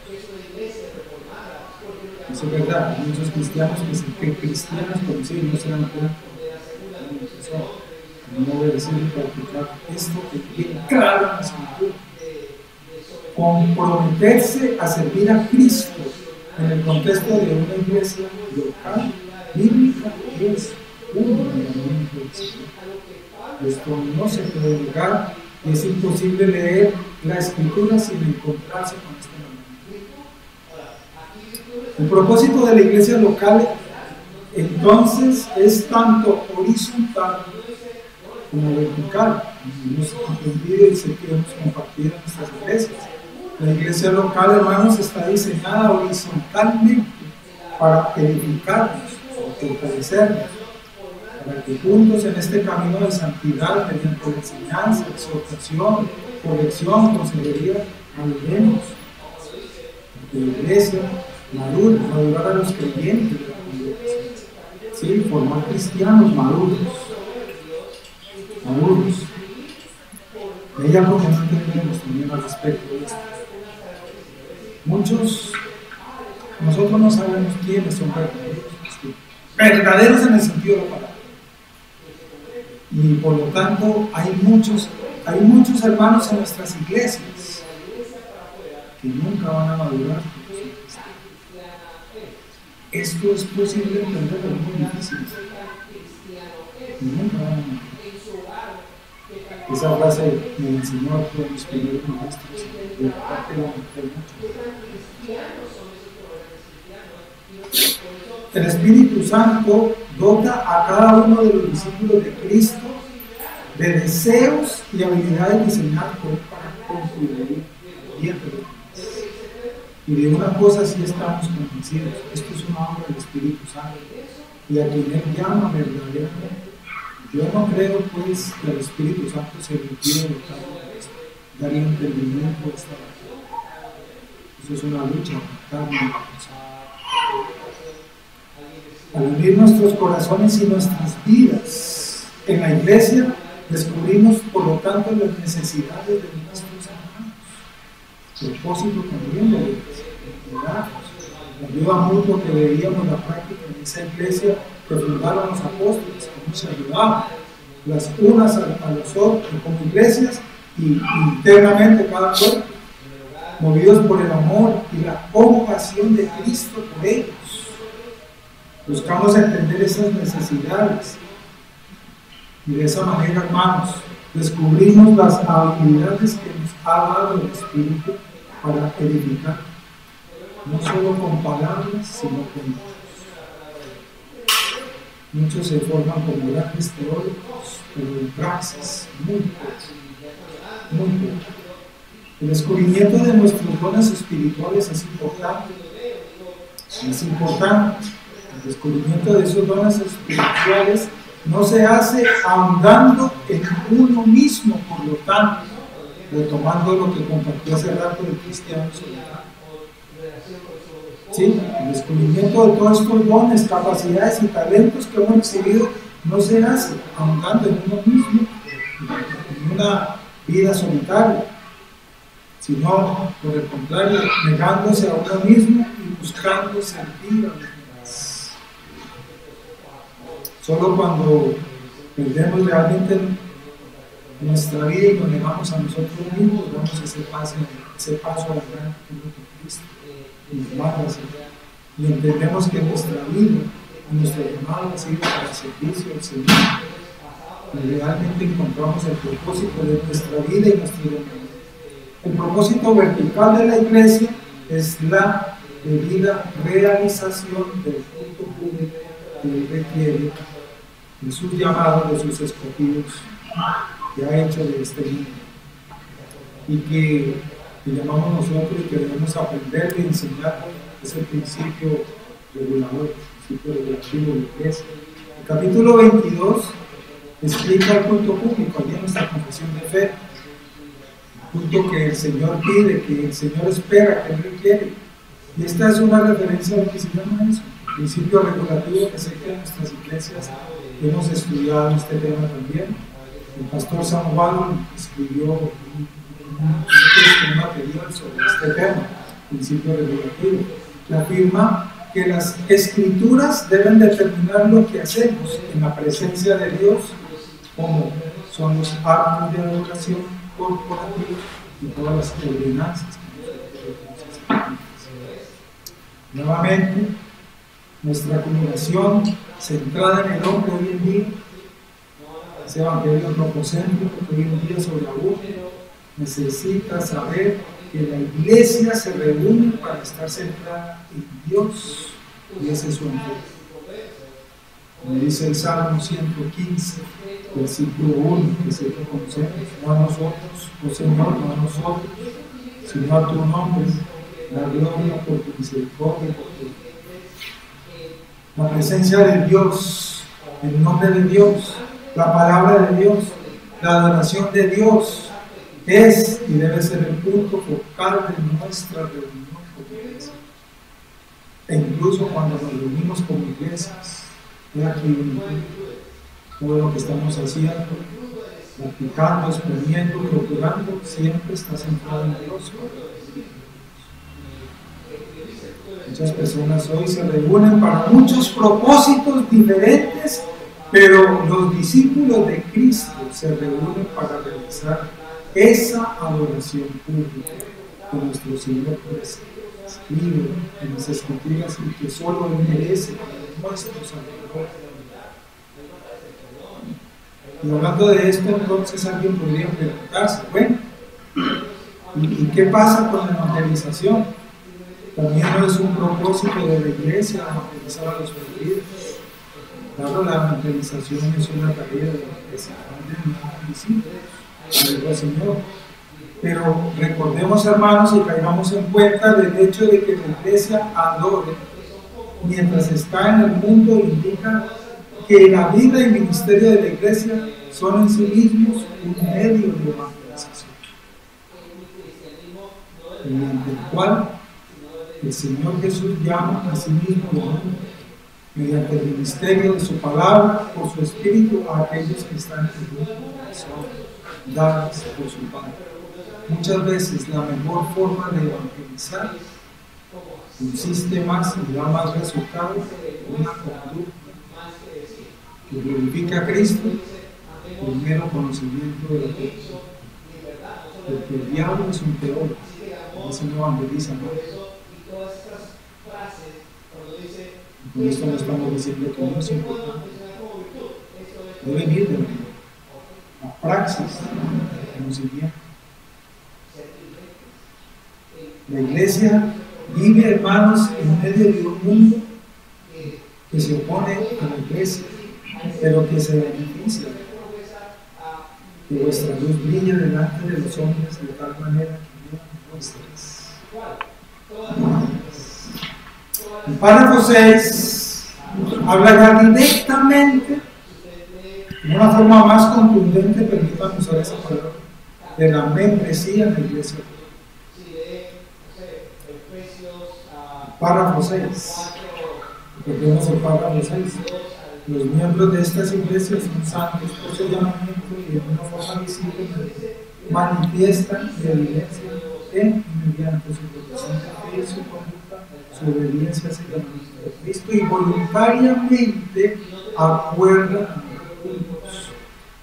Eso es verdad, hay muchos cristianos que cristianos conocidos no se dan cuenta de no obedecer y practicar esto que tiene claro en la Escritura. Comprometerse a servir a Cristo en el contexto de una iglesia local, bíblica, es un mandamiento del Señor. Esto no se puede negar y es imposible leer la Escritura sin encontrarse con este mandamiento. El propósito de la iglesia local entonces es tanto horizontal como vertical. Hemos entendido y sé que hemos compartido en nuestras iglesias. La iglesia local, hermanos, está diseñada horizontalmente para edificarnos, para fortalecernos, para que juntos en este camino de santidad, mediante la enseñanza, exhortación, corrección, consejería, ayudemos. La iglesia madurar a los creyentes de la congregación, ¿sí? Formar cristianos maduros. Hay algo que no entendemos también al respecto de esto. Nosotros no sabemos quiénes son verdaderos en el sentido de la palabra. Y por lo tanto hay muchos hermanos en nuestras iglesias que nunca van a madurar. Esto es posible entender, pero es muy difícil. Nunca van a madurar. Esa frase me enseñó a todos mis primeros maestros de parte de la mujer. El Espíritu Santo dota a cada uno de los discípulos de Cristo de deseos y habilidades diseñadas por él para contribuir bien. Y de una cosa sí estamos convencidos: esto es una obra del Espíritu Santo, y a quien él llama verdaderamente. Yo no creo pues que el Espíritu Santo se requiere de dar entendimiento de esta verdad. Eso es una lucha carne. Al unir nuestros corazones y nuestras vidas en la iglesia, descubrimos por lo tanto las necesidades de nuestros hermanos. El propósito también de la iglesia, la ayuda mutua que veíamos en la práctica en esa iglesia que fundaron los apóstoles, cómo se ayudaban las unas a los otros como iglesias y internamente cada cuerpo, movidos por el amor y la compasión de Cristo por ellos. Buscamos entender esas necesidades. Y de esa manera, hermanos, descubrimos las habilidades que nos ha dado el Espíritu para edificar, no solo con palabras, sino con hechos. Muchos se forman como grandes teólogos, pero en praxis, muy poco, muy poco. El descubrimiento de nuestros dones espirituales es importante. Es importante. El descubrimiento de esos dones espirituales no se hace ahondando en uno mismo, por lo tanto, retomando lo que compartió hace rato el cristiano solitario. Sí, el descubrimiento de todos estos dones, capacidades y talentos que hemos recibido no se hace ahondando en uno mismo, en una vida solitaria, sino por el contrario, negándose a uno mismo y buscando servir a los demás. Solo cuando perdemos realmente nuestra vida y nos negamos a nosotros mismos, damos ese paso adelante con Cristo y nos manda a hacer. Y entendemos que nuestra vida, nuestro llamado ha sido para el servicio al Señor. Y realmente encontramos el propósito de nuestra vida y nuestro llamado. El propósito vertical de la iglesia es la debida realización del culto público que Él requiere de sus llamados, de sus escogidos que ha hecho de este mundo y que llamamos nosotros y que debemos aprender y enseñar ese principio regulador, el principio regulativo de la iglesia. El capítulo 22 explica el culto público, allí en nuestra confesión de fe, el culto que el Señor pide, que el Señor espera, que Él requiere. Y esta es una referencia a lo que se llama eso, el principio regulativo, que sé que en nuestras iglesias hemos estudiado este tema también. El pastor San Juan escribió un material sobre este tema, principio regulativo, que afirma que las escrituras deben determinar lo que hacemos en la presencia de Dios, como son los actos de adoración corporativa y todas las ordenanzas que nosotros. Nuevamente, nuestra acumulación centrada en el hombre hoy en día, ese evangelio antropocéntrico que hoy en día sobreabunda, necesita saber que la iglesia se reúne para estar centrada en Dios, y ese es su enfoque. Como dice el Salmo 115, versículo 1, que se conocemos, no a nosotros, oh Señor, no a nosotros, sino a tu nombre, la gloria por tu misericordia, por tu la presencia de Dios, el nombre de Dios, la palabra de Dios, la adoración de Dios es y debe ser el punto focal de nuestra reunión como iglesia. E incluso cuando nos reunimos como iglesias, he aquí todo lo que estamos haciendo, practicando, exponiendo, procurando, siempre está centrado en Dios. Muchas personas hoy se reúnen para muchos propósitos diferentes, pero los discípulos de Cristo se reúnen para realizar esa adoración pública que nuestro Señor escribe en las Escrituras y que solo Él merece como nuestro Salvador. Y hablando de esto, entonces alguien podría preguntarse, bueno, ¿y qué pasa con la evangelización? También no es un propósito de la iglesia evangelizar a los perdidos. Claro, la evangelización es una tarea de la iglesia, del Señor. Pero recordemos, hermanos, y caigamos en cuenta del hecho de que la iglesia adore mientras está en el mundo, indica que la vida y ministerio de la iglesia son en sí mismos un medio de evangelización, mediante el cual el Señor Jesús llama a sí mismo mediante el ministerio de su palabra, por su espíritu, a aquellos que están en el mundo, son dadas por su Padre. Muchas veces la mejor forma de evangelizar consiste más y da más resultados en una conducta que glorifica a Cristo por mero conocimiento de la Cristo. Porque el diablo es un teólogo, ese no evangeliza más. Con esto no estamos diciendo que no es importante. Debe venir de la praxis de conocimiento. La iglesia vive, hermanos, en medio de un mundo que se opone a la iglesia, pero que se beneficia. Que vuestra luz brille delante de los hombres de tal manera que vean vuestras. El párrafo 6 habla ya directamente, de una forma más contundente, permítanme usar esa palabra, de la membresía en la iglesia. Párrafo 6. Recordemos el párrafo 6. Los miembros de estas iglesias son santos por su llamamiento y de una forma visible manifiestan y evidencian en y mediante su profesión de fe y su conducta, su obediencia hacia el llamamiento de Cristo y voluntariamente acuerdan a los cultos.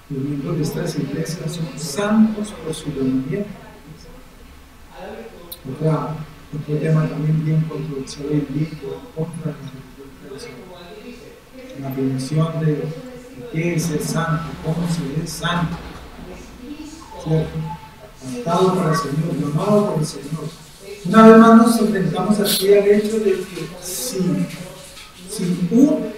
Los miembros de estas iglesias son santos por su llamamiento. Otro tema también bien controversial hoy en día contra la religión. La definición de qué es ser santo, cómo se es santo, ¿cierto? Apartado para el Señor, llamado por el Señor. Una vez más nos enfrentamos aquí al hecho de que si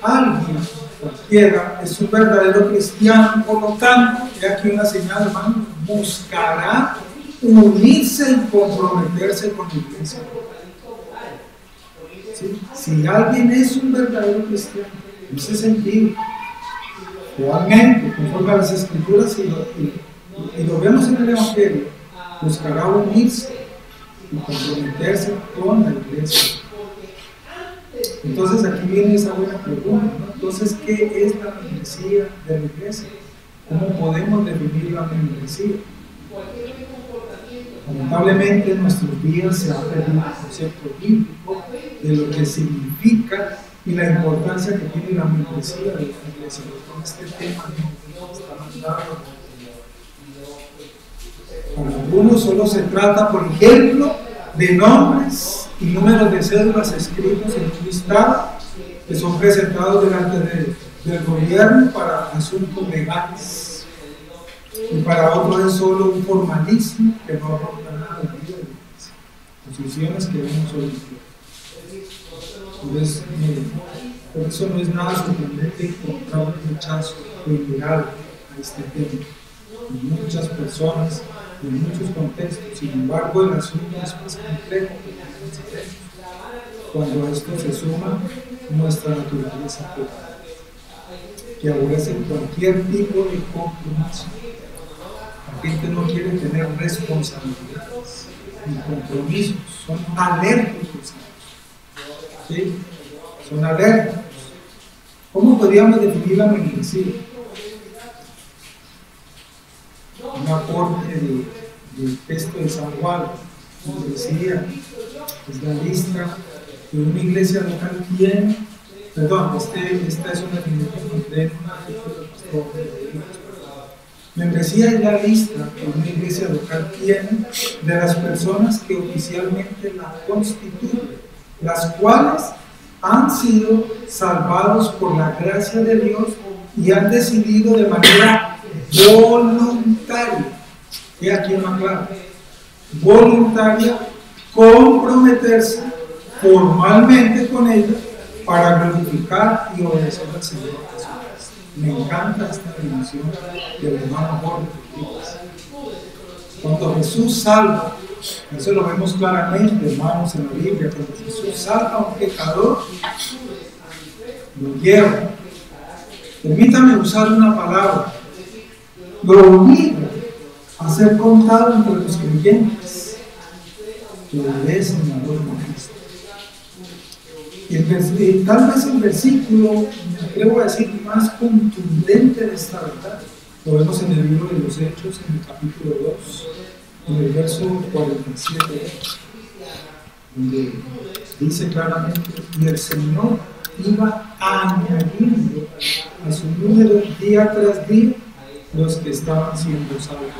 alguien, cualquiera, es un verdadero cristiano, por lo tanto, he aquí una señal, hermano, buscará unirse y comprometerse con la iglesia. ¿Sí? Si alguien es un verdadero cristiano, en ese sentido, realmente, conforme a las Escrituras y lo vemos en el Evangelio, buscará unirse y comprometerse con la iglesia. Entonces aquí viene esa buena pregunta, ¿no? Entonces, ¿qué es la membresía de la iglesia? ¿Cómo podemos definir la membresía? Lamentablemente en nuestros días se ha perdido el concepto bíblico de lo que significa y la importancia que tiene la membresía de la iglesia. Con este tema para algunos solo se trata, por ejemplo, de nombres y números de cédulas escritos en un listado que son presentados delante del gobierno para asuntos legales. Y para otros es solo un formalismo que no aporta nada a la vida de la iglesia. Posiciones que vemos hoy en día. Por eso no es nada sorprendente encontrar un rechazo general a este tema. En muchas personas, en muchos contextos, sin embargo, el asunto es más complejo cuando esto se suma a nuestra naturaleza pura, que aborrece cualquier tipo de compromiso. La gente no quiere tener responsabilidades ni compromisos, son alérgicos. ¿Sí? Son alérgicos. ¿Cómo podríamos definir la membresía? Un aporte del texto de San Juan, como decía, es la lista que una iglesia local tiene. Perdón, esta es una definición que encontré en un artículo del pastor de membresía es la lista que una iglesia local tiene de las personas que oficialmente la constituyen, las cuales han sido salvados por la gracia de Dios y han decidido de manera voluntaria, y aquí una clave, voluntaria, comprometerse formalmente con ella para glorificar y obedecer al Señor Jesús. Me encanta esta dimensión del hermano Jorge. Cuando Jesús salva, eso lo vemos claramente, hermanos, en la Biblia, cuando Jesús salva a un pecador, lo lleva. Permítame usar una palabra, lo obliga a ser contado entre los creyentes que obedecen a los maestros. Tal vez el versículo, me atrevo a decir, más contundente de esta verdad, lo vemos en el libro de los Hechos, en el capítulo 2, en el verso 47, donde dice claramente: y el Señor iba añadiendo a su número día tras día los que estaban siendo salvos.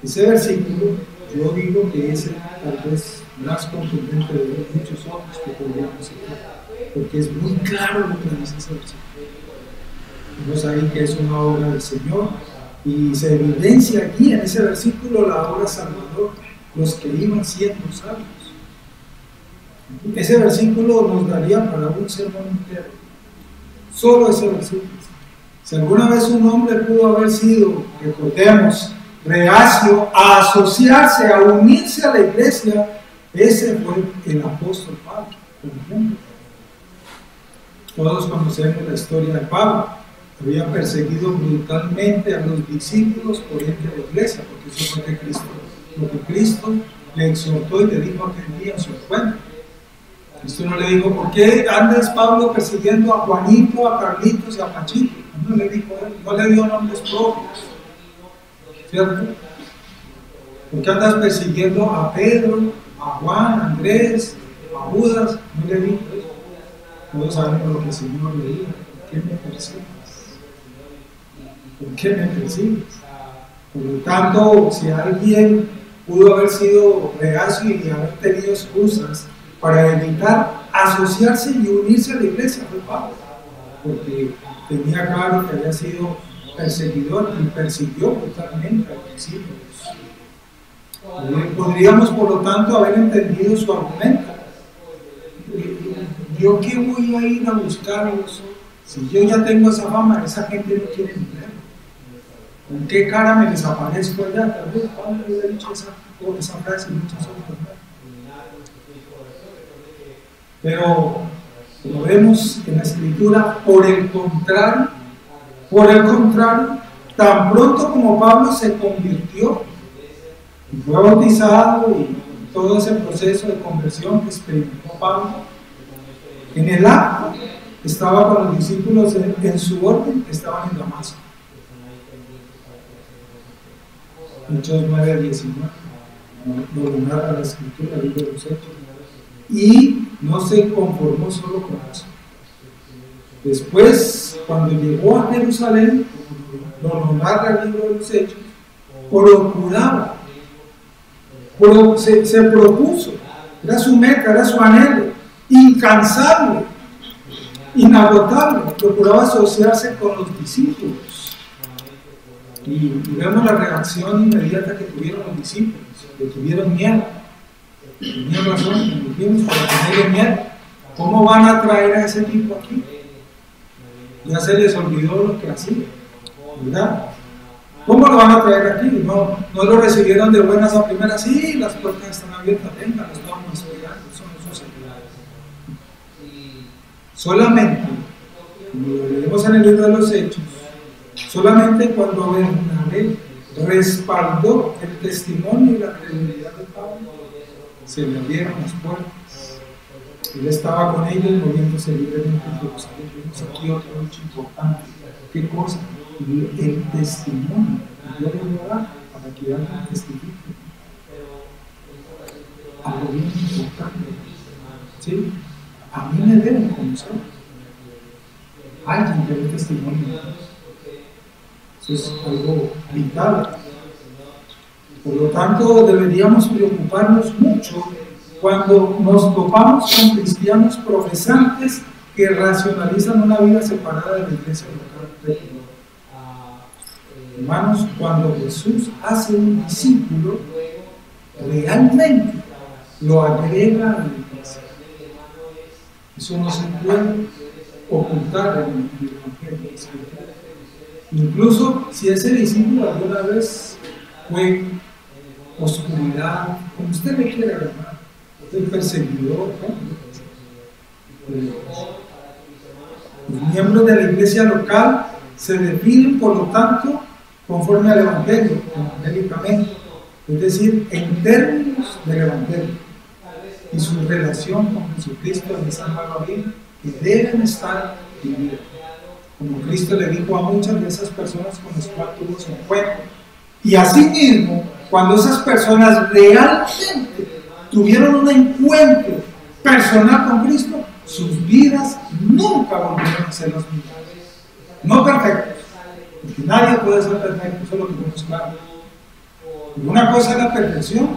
Ese versículo, yo digo que es tal vez más contundente de muchos otros que podríamos citar. porque es muy claro lo que dice ese versículo. Vemos ahí que es una obra del Señor y se evidencia aquí en ese versículo la obra salvadora, los que iban siendo sabios. Ese versículo nos daría para un sermón entero, solo ese versículo. Si alguna vez un hombre pudo haber sido, recordemos, reacio a asociarse, a unirse a la iglesia, ese fue el apóstol Pablo, por ejemplo. Todos conocemos la historia de Pablo. Había perseguido brutalmente a los discípulos por entre la iglesia, porque eso fue lo que Cristo le exhortó y le dijo aquel día en su encuentro. Cristo no le dijo, ¿por qué andas, Pablo, persiguiendo a Juanito, a Carlitos y a Pachito? No le dijo él, no le dio nombres propios, ¿cierto? ¿Por qué andas persiguiendo a Pedro, a Juan, a Andrés, a Judas? No le dijo eso. Todos sabemos lo que el Señor le dijo. ¿Por qué me persigues? ¿Por qué me persigues? Por lo tanto, si alguien pudo haber sido reacio y haber tenido excusas para evitar asociarse y unirse a la iglesia, fue Pablo, porque tenía claro que había sido perseguidor y persiguió totalmente a los discípulos. Podríamos, por lo tanto, haber entendido su argumento. ¿Yo qué voy a ir a buscarlos? Si yo ya tengo esa fama, esa gente no quiere ni verlo. ¿Con qué cara me desaparezco allá? Tal vez Pablo hubiera dicho esa frase y muchas otras más. Pero, como vemos en la Escritura, por el contrario, tan pronto como Pablo se convirtió y fue bautizado y todo ese proceso de conversión que experimentó Pablo, en el acto estaba con los discípulos en su orden, estaban en Damasco. Hechos 9:19, lo narra la Escritura, el libro de los Hechos. Y no se conformó solo con eso. Después, cuando llegó a Jerusalén, lo narra el libro de los Hechos, se propuso, era su meta, era su anhelo, incansable, inagotable, procuraba asociarse con los discípulos. Y vemos la reacción inmediata que tuvieron los discípulos, que tuvieron miedo. Tenían razón, nos dijimos, para tenerle miedo. ¿Cómo van a traer a ese tipo aquí? Ya se les olvidó lo que hacía, ¿verdad? ¿Cómo lo van a traer aquí? No lo recibieron de buenas a primeras. Sí, las puertas están abiertas, venga, los vamos a esperar, son sus empleados. Solamente, como lo leemos en el libro de los Hechos, solamente cuando Bernabé respaldó el testimonio y la credibilidad de Pablo, se le abrieron las puertas. Él estaba con ellos moviéndose libremente en Jerusalén. Vemos aquí otro hecho importante. ¿Qué cosa? El testimonio que Dios le va a dar para que alguien testifique. Algo bien importante. ¿Sí? A mí me deben conocer. Alguien que dé testimonio. Eso es algo vital. Por lo tanto, deberíamos preocuparnos mucho cuando nos topamos con cristianos profesantes que racionalizan una vida separada de la iglesia local. Hermanos, cuando Jesús hace un discípulo, realmente lo agrega a la iglesia. Eso no se puede ocultar en el Evangelio. Incluso si ese discípulo alguna vez fue oscuridad, como usted le quiera llamar, el perseguidor, los miembros de la iglesia local se definen, por lo tanto, conforme al Evangelio, evangélicamente, es decir, en términos del Evangelio y su relación con Jesucristo en esa nueva vida, que deben estar vividas. Como Cristo le dijo a muchas de esas personas con las cuales tuvo su encuentro. Y asimismo, cuando esas personas realmente tuvieron un encuentro personal con Cristo, sus vidas nunca volvieron a ser las mismas. No perfectos, porque nadie puede ser perfecto, eso es lo que tenemos claro. Pero una cosa es la perfección,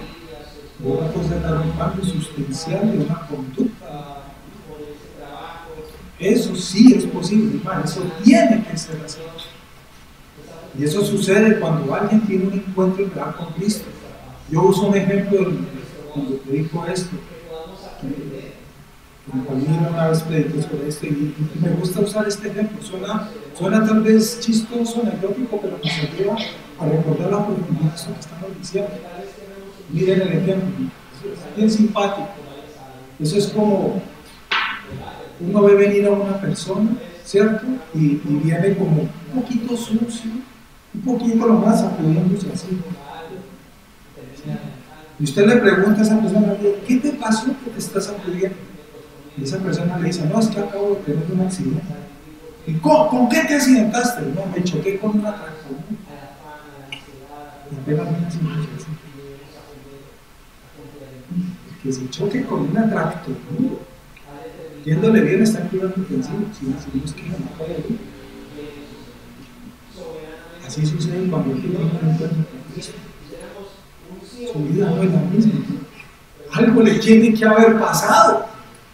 y otra cosa es dar un cambio sustancial de una conducta. Eso sí es posible, hermano, eso tiene que ser así. Y eso sucede cuando alguien tiene un encuentro real con Cristo. Yo uso un ejemplo cuando te dijo esto. Camilo una vez predicó sobre esto y me gusta usar este ejemplo. Suena tal vez chistoso, anecdótico, pero nos ayuda a recordar la profundidad de eso que estamos diciendo. Miren el ejemplo, es bien simpático. Eso es como uno ve venir a una persona, ¿cierto? Y viene como un poquito sucio, un poquito lo más sacudiéndose así. Y usted le pregunta a esa persona, ¿qué te pasó que te estás sacudiendo? Y esa persona le dice, no, es que acabo de tener un accidente. ¿Y con qué te accidentaste? No, me choqué con una tractor. Y apenas una circunstancia. Que se choque con una tractor. Yéndole bien está en cuidado intensivo. Si no es que no puede ir. Así sucede cuando tiene un encuentro con Cristo. Su vida no es la misma. Algo le tiene que haber pasado.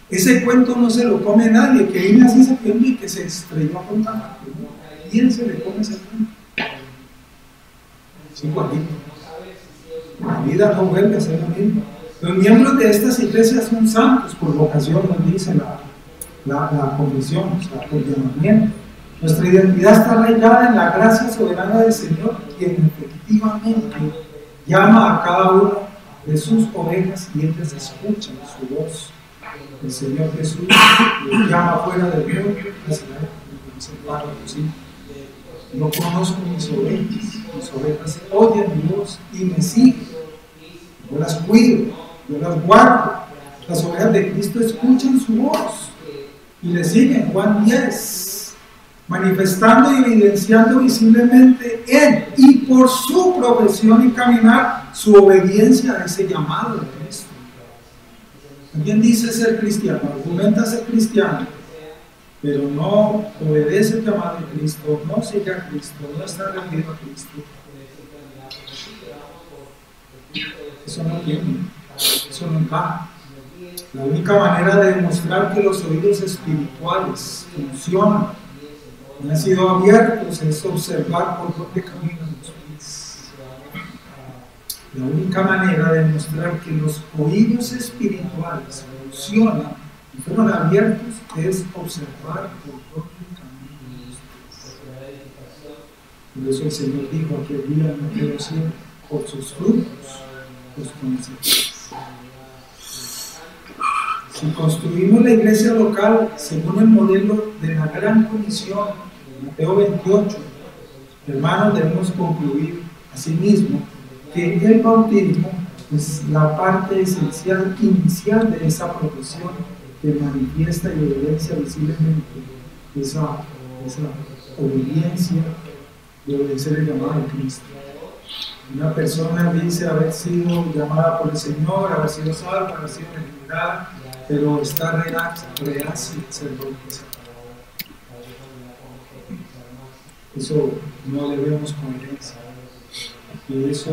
Ese cuento no se lo come nadie, que viene así sabiendo y que se estrelló con una ¿Quién se le come ese cuento? Sí, Juanito. La vida no vuelve a ser la misma. Los miembros de estas iglesias son santos por vocación, nos dice la comisión, o sea, por llamamiento. Nuestra identidad está arraigada en la gracia soberana del Señor, quien efectivamente llama a cada una de sus ovejas y ellas escuchan su voz. El Señor Jesús lo llama fuera del mundo, no conozco mis ovejas oyen mi voz y me siguen. Yo las cuido, yo las guardo. Las ovejas de Cristo escuchan su voz y le siguen. Juan 10, manifestando y evidenciando visiblemente en y por su profesión y caminar su obediencia a ese llamado de Cristo. Alguien dice ser cristiano, argumenta ser cristiano, pero no obedece el llamado de Cristo, no sigue a Cristo, no está rendido a Cristo. Eso no tiene, eso no encaja. La única manera de demostrar que los oídos espirituales funcionan y han sido abiertos es observar por dónde caminan los pies. La única manera de demostrar que los oídos espirituales funcionan y fueron abiertos es observar por dónde caminan los pies. Por eso el Señor dijo: aquel día no quedó ciego, por sus frutos los conoceréis. Si construimos la iglesia local según el modelo de la gran comisión, Mateo 28, hermanos, debemos concluir asimismo que el bautismo es la parte esencial, inicial de esa profesión que manifiesta y evidencia visiblemente esa obediencia de obedecer el llamado de Cristo. Una persona dice haber sido llamada por el Señor, haber sido salva, haber sido regenerada, pero está reacia a ser bautizada. Eso no le vemos coherencia. Y esa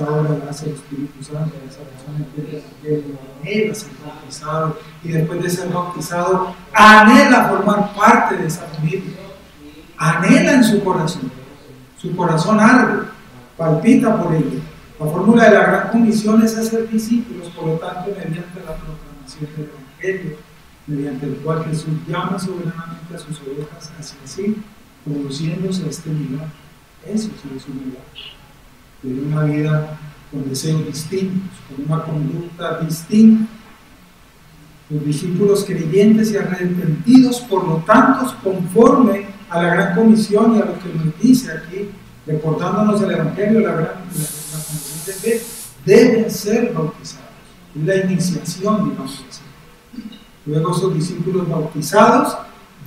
obra la hace el Espíritu Santo. Esa persona entiende que anhela ser bautizado, y después de ser bautizado anhela formar parte de esa familia, anhela en su corazón arde, palpita por ello. La fórmula de la gran comisión es hacer discípulos, por lo tanto, mediante la proclamación del Evangelio, mediante el cual Jesús llama soberanamente a sus ovejas hacia sí, produciéndose este milagro. Eso sí es un milagro. De una vida con deseos distintos, con una conducta distinta. Los discípulos creyentes y arrepentidos, por lo tanto, conforme a la gran comisión y a lo que nos dice aquí, recordándonos el Evangelio, la comisión de fe, deben ser bautizados. Es la iniciación, digamos así. Luego esos discípulos bautizados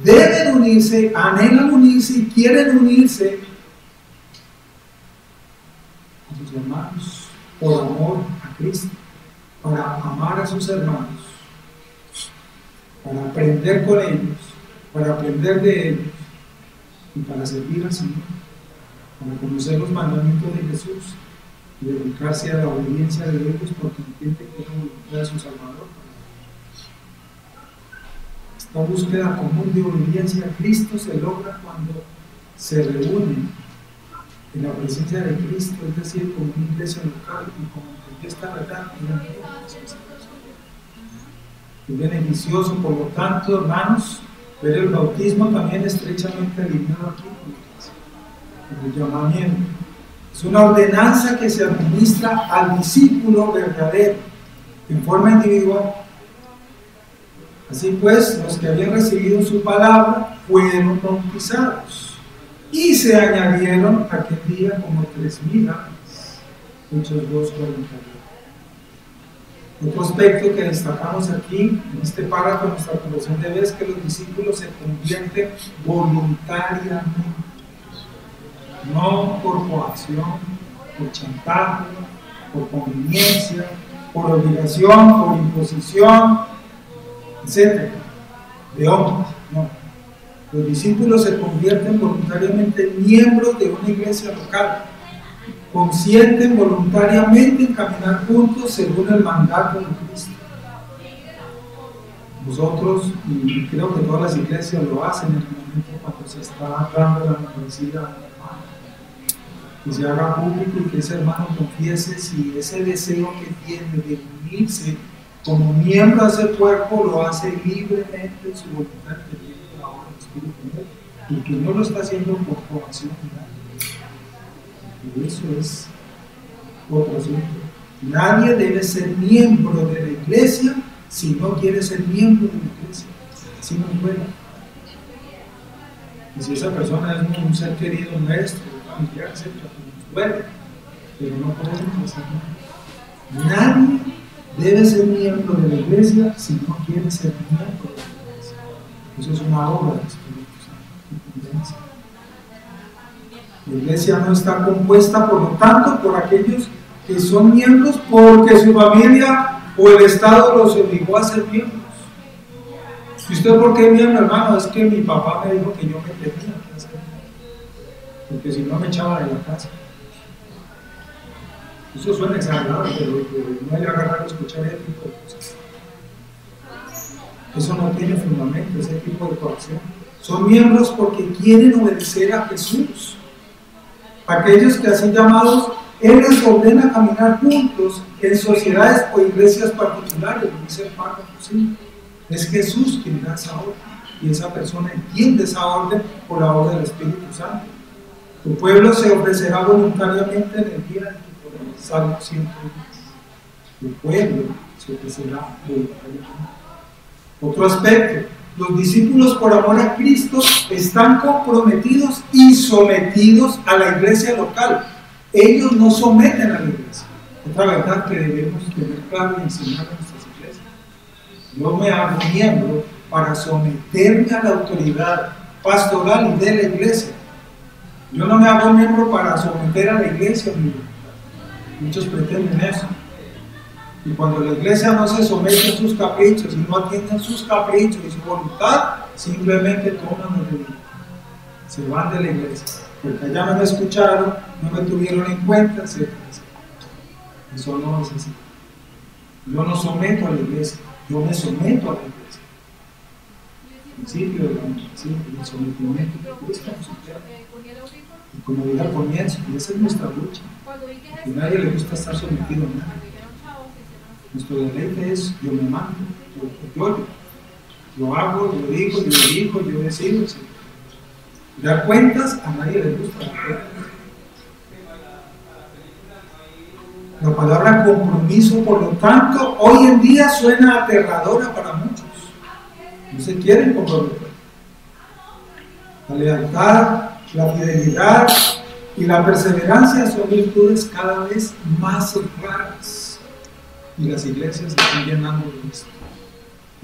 deben unirse, anhelan unirse y quieren unirse a sus hermanos por amor a Cristo, para amar a sus hermanos, para aprender con ellos, para aprender de ellos y para servir al Señor, para conocer los mandamientos de Jesús y dedicarse a la obediencia de ellos, porque entiende que es la voluntad de su Salvador. La búsqueda común de obediencia a Cristo se logra cuando se reúnen en la presencia de Cristo, es decir, como una iglesia local y como esta verdad. Es beneficioso, por lo tanto, hermanos, ver el bautismo también estrechamente alineado aquí con el llamamiento. Es una ordenanza que se administra al discípulo verdadero en forma individual. Así pues, los que habían recibido su palabra fueron bautizados y se añadieron aquel día como 3,000 almas. Hechos 2:41. Otro aspecto que destacamos aquí, en este párrafo de nuestra conversión de fe, es que los discípulos se convierten voluntariamente, no por coacción, por chantaje, por conveniencia, por obligación, por imposición, etc. de hombres. No. Los discípulos se convierten voluntariamente en miembros de una iglesia local. Consienten voluntariamente en caminar juntos según el mandato de Cristo. Nosotros, y creo que todas las iglesias lo hacen en el momento cuando se está dando la membresía a un hermano, que se haga público y que ese hermano confiese si ese deseo que tiene de unirse como miembro de ese cuerpo lo hace libremente en su voluntad, que tiene la obra del Espíritu, y que no lo está haciendo por coacción. Y eso es otro asunto. Nadie debe ser miembro de la iglesia si no quiere ser miembro de la iglesia. Así no puede. Y si esa persona es un ser querido nuestro, familiar, etc., nos duele, pero no podemos hacer nada. Nadie debe ser miembro de la iglesia si no quiere ser miembro de la iglesia. Eso es una obra del Espíritu Santo. La iglesia no está compuesta, por lo tanto, por aquellos que son miembros porque su familia o el Estado los obligó a ser miembros. ¿Y usted por qué es miembro, hermano? Es que mi papá me dijo que yo me tenía que hacer, porque si no me echaba de la casa. Eso suena exagerado, pero no hay que agarrar a escuchar ese tipo de cosas. Eso no tiene fundamento, ese tipo de coacción. Son miembros porque quieren obedecer a Jesús. Aquellos que así llamados, Él les ordena caminar juntos en sociedades o iglesias particulares, dice el párrafo 5. Es Jesús quien da esa orden, y esa persona entiende esa orden por la obra del Espíritu Santo. Tu pueblo se ofrecerá voluntariamente en el día de tu poder. Salmo 110. Tu pueblo se ofrecerá voluntariamente. Otro aspecto. Los discípulos, por amor a Cristo, están comprometidos y sometidos a la iglesia local. Ellos no someten a la iglesia. Otra verdad que debemos tener claro y enseñar a nuestras iglesias. Yo me hago miembro para someterme a la autoridad pastoral y de la iglesia. Yo no me hago miembro para someter a la iglesia. Muchos pretenden eso. Y cuando la iglesia no se somete a sus caprichos y no atiende a sus caprichos y su voluntad, simplemente toman el ridículo. Se van de la iglesia. Porque allá no me escucharon, no me tuvieron en cuenta, etc. Eso no es así. Yo no someto a la iglesia, yo me someto a la iglesia. El principio del sometimiento que Cristo nos sugiere. Y como dije al comienzo, y esa es nuestra lucha. A nadie le gusta estar sometido a nadie. Nuestro deleite es: yo me mando, yo hago, yo digo, yo decido, etc. Dar cuentas a nadie le gusta. La palabra compromiso, por lo tanto, hoy en día suena aterradora para muchos. No se quieren comprometer. La lealtad, la fidelidad y la perseverancia son virtudes cada vez más raras. Y las iglesias se están llenando de esto,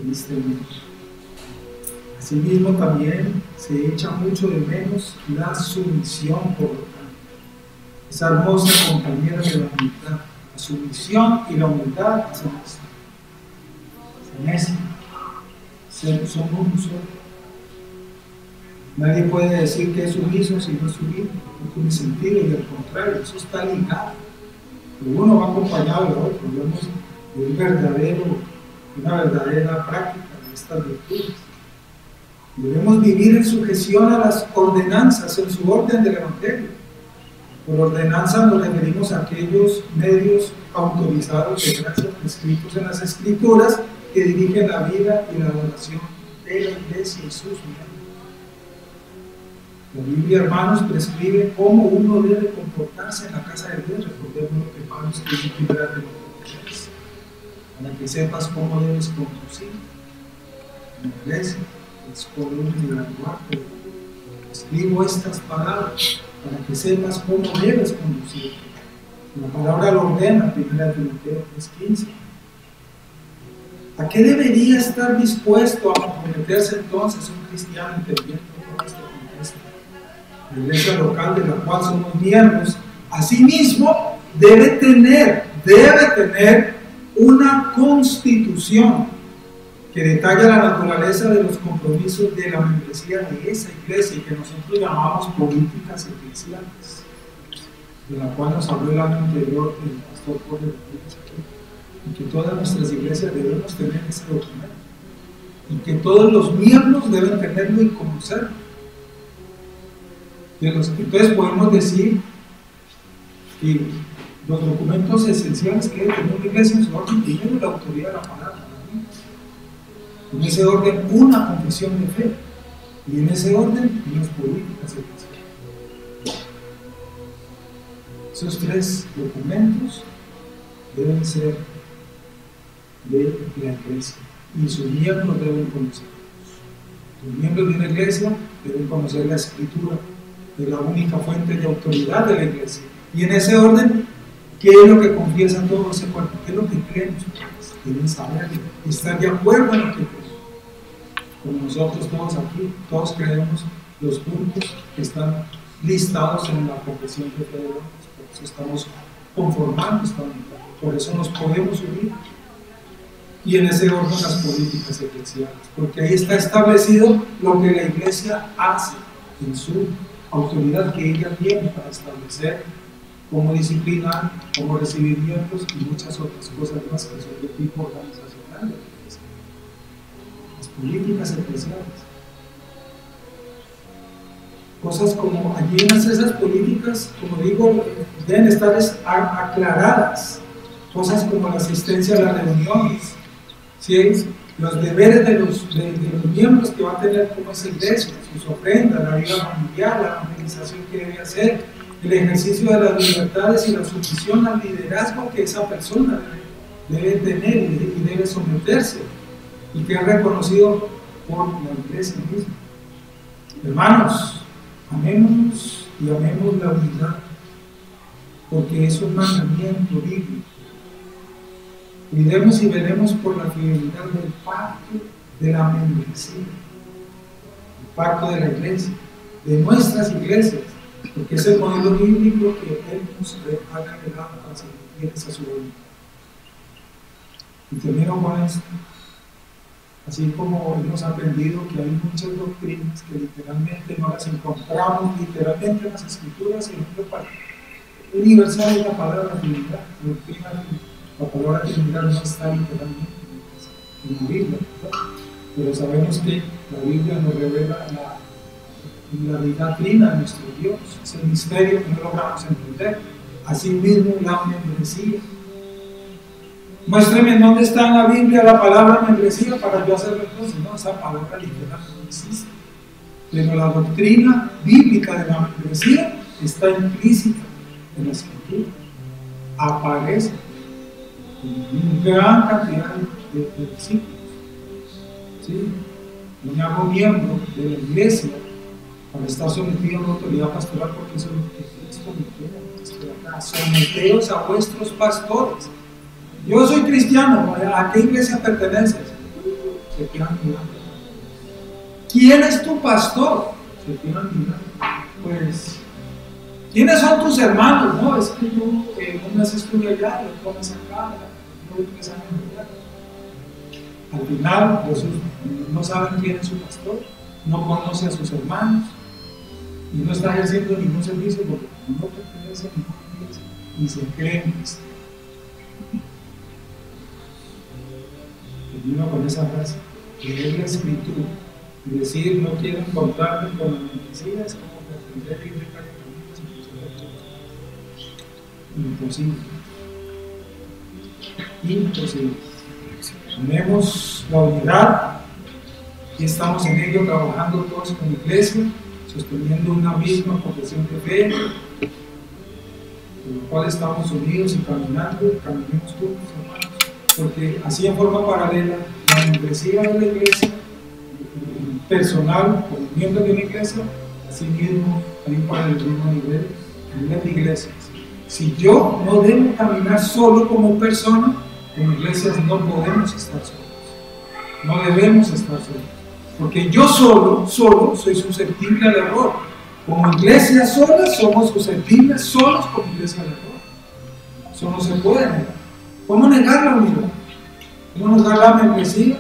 en este mundo. Asimismo, también se echa mucho de menos la sumisión, por lo tanto. Esa hermosa compañera de la humildad. La sumisión y la humildad son uno solo. Nadie puede decir que es sumiso si no es sumiso. No tiene sentido, y al contrario, eso está ligado. Pero uno va acompañado del otro. Vemos una verdadera práctica de estas virtudes. Debemos vivir en sujeción a las ordenanzas, en su orden del Evangelio. Por ordenanza nos referimos a aquellos medios autorizados de gracia prescritos en las Escrituras que dirigen la vida y la adoración de la Iglesia y sus miembros. La Biblia, hermanos, prescribe cómo uno debe comportarse en la casa de Dios. Recordemos lo que Pablo escribe en 1 Corintios, para que sepas cómo debes conducir en la iglesia. Es columna y graduarte. Escribo estas palabras para que sepas cómo debes conducir. La palabra lo ordena, 1 Timoteo 3:15. ¿A qué debería estar dispuesto a comprometerse entonces un cristiano entendiendo todo este contexto? La iglesia local de la cual somos miembros, asimismo, debe tener una constitución que detalla la naturaleza de los compromisos de la membresía de esa iglesia y que nosotros llamamos políticas eclesiales, de la cual nos habló el año anterior el pastor Jorge Rodríguez aquí, y que todas nuestras iglesias debemos tener ese documento, y que todos los miembros deben tenerlo y conocerlo. Entonces podemos decir que los documentos esenciales que debe tener una iglesia en su orden, primero la autoridad de la palabra, en ese orden una confesión de fe, y en ese orden unas políticas eclesiales. Esos tres documentos deben ser de la iglesia y sus miembros deben conocerlos. Los miembros de una iglesia deben conocer la Escritura, de la única fuente de autoridad de la iglesia, y en ese orden, ¿qué es lo que confiesa todo ese cuerpo? ¿Qué es lo que creen ustedes? Deben saber y estar de acuerdo en lo que creen. Como nosotros todos aquí, todos creemos los puntos que están listados en la confesión de fe de Dios. Por eso estamos conformando esta unidad, por eso nos podemos unir. Y en ese orden las políticas eclesiales, porque ahí está establecido lo que la iglesia hace en su autoridad que ella tiene para establecer cómo disciplinar, cómo recibir miembros y muchas otras cosas más que son de tipo organizacional de la iglesia. Las políticas eclesiales. Cosas como allí en esas políticas, como digo, deben estar aclaradas. Cosas como la asistencia a las reuniones, ¿sí? Los deberes de los miembros que va a tener como esa iglesia, sus ofrendas, la vida familiar, la evangelización que debe hacer, el ejercicio de las libertades y la sumisión al liderazgo que esa persona debe tener y debe someterse, y que es reconocido por la iglesia misma. Hermanos, amémonos y amemos la unidad, porque es un mandamiento bíblico. Cuidemos y velemos por la fidelidad del pacto de la membresía, el pacto de la iglesia, de nuestras iglesias, porque es el modelo bíblico que Él nos ha revelado para ser fieles a su voluntad. Y termino con esto. Así como hemos aprendido que hay muchas doctrinas que literalmente no las encontramos literalmente en las Escrituras, el ejemplo universal es la palabra Trinidad. La palabra Trinidad no está literalmente en la Biblia, ¿verdad? Pero sabemos que la Biblia nos revela la deidad trina de nuestro Dios. Es el misterio que no logramos entender. Asimismo, la membresía. Muéstreme en dónde está en la Biblia la palabra membresía para yo hacerlo entonces. No, esa palabra literal no existe. Pero la doctrina bíblica de la membresía está implícita en la Escritura. Aparece en gran cantidad de versículos. ¿Sí? No me hago miembro de la iglesia para estar sometido a una autoridad pastoral, porque eso es lo que Cristo me quiere. Someteos a vuestros pastores. Yo soy cristiano, ¿a qué iglesia perteneces? Se quedan mirando. ¿Quién es tu pastor? Se quedan mirando. Pues, ¿quiénes son tus hermanos? No, es que yo, unas estudio allá, otras pones acá, no 3 años allá. Al final, Jesús no saben quién es su pastor, no conoce a sus hermanos y no está ejerciendo ningún servicio porque no pertenece a ninguna iglesia y se cree en Cristo. Termino con esa frase: leer la Escritura Y decir, no quiero encontrarme con la membresía, es como pretender ir de calle imposible. Imposible. Tenemos la unidad y estamos en ello trabajando todos como iglesia, sosteniendo una misma confesión de fe, con lo cual estamos unidos y caminando, caminemos juntos, hermanos, porque así en forma paralela, la membresía de la iglesia, personal, como miembro de una iglesia, así mismo hay para el mismo nivel en las iglesias. Si yo no debo caminar solo como persona, como iglesias no podemos estar solos, no debemos estar solos, porque yo solo soy susceptible al error. Como iglesias solas somos susceptibles solos como iglesia al error. Eso no se puede negar. ¿Cómo negar la unidad? ¿Cómo negar la membresía,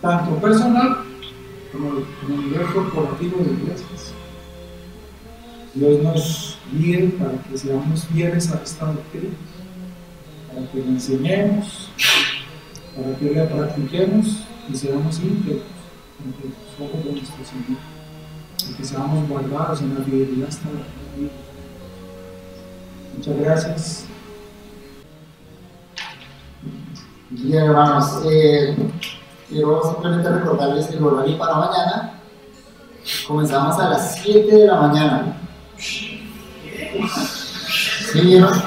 tanto personal como el nivel corporativo de iglesias? Dios nos guíe para que seamos fieles a esta doctrina, para que la enseñemos, para que la practiquemos y seamos íntegros ante los ojos de nuestro Señor, y que seamos guardados en la fidelidad hasta la vida. Muchas gracias. Bien, hermanos, quiero simplemente recordarles el horario para mañana. Comenzamos a las 7 de la mañana. ¿Sí vieron?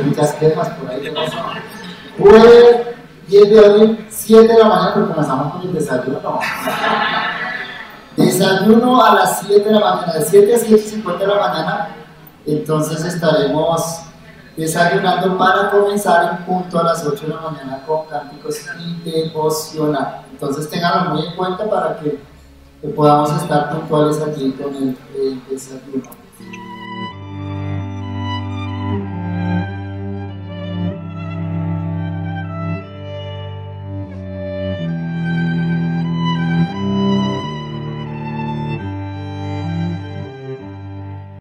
Muchas quejas por ahí. Jueves 10 de abril, 7 de la mañana, pero comenzamos con el desayuno. Desayuno a las 7 de la mañana, de 7 a 7:50 de la mañana. Entonces estaremos desayunando para comenzar en punto a las 8 de la mañana con cánticos y devocional. Entonces tenganlo muy en cuenta para que podamos estar puntuales aquí con el desayuno.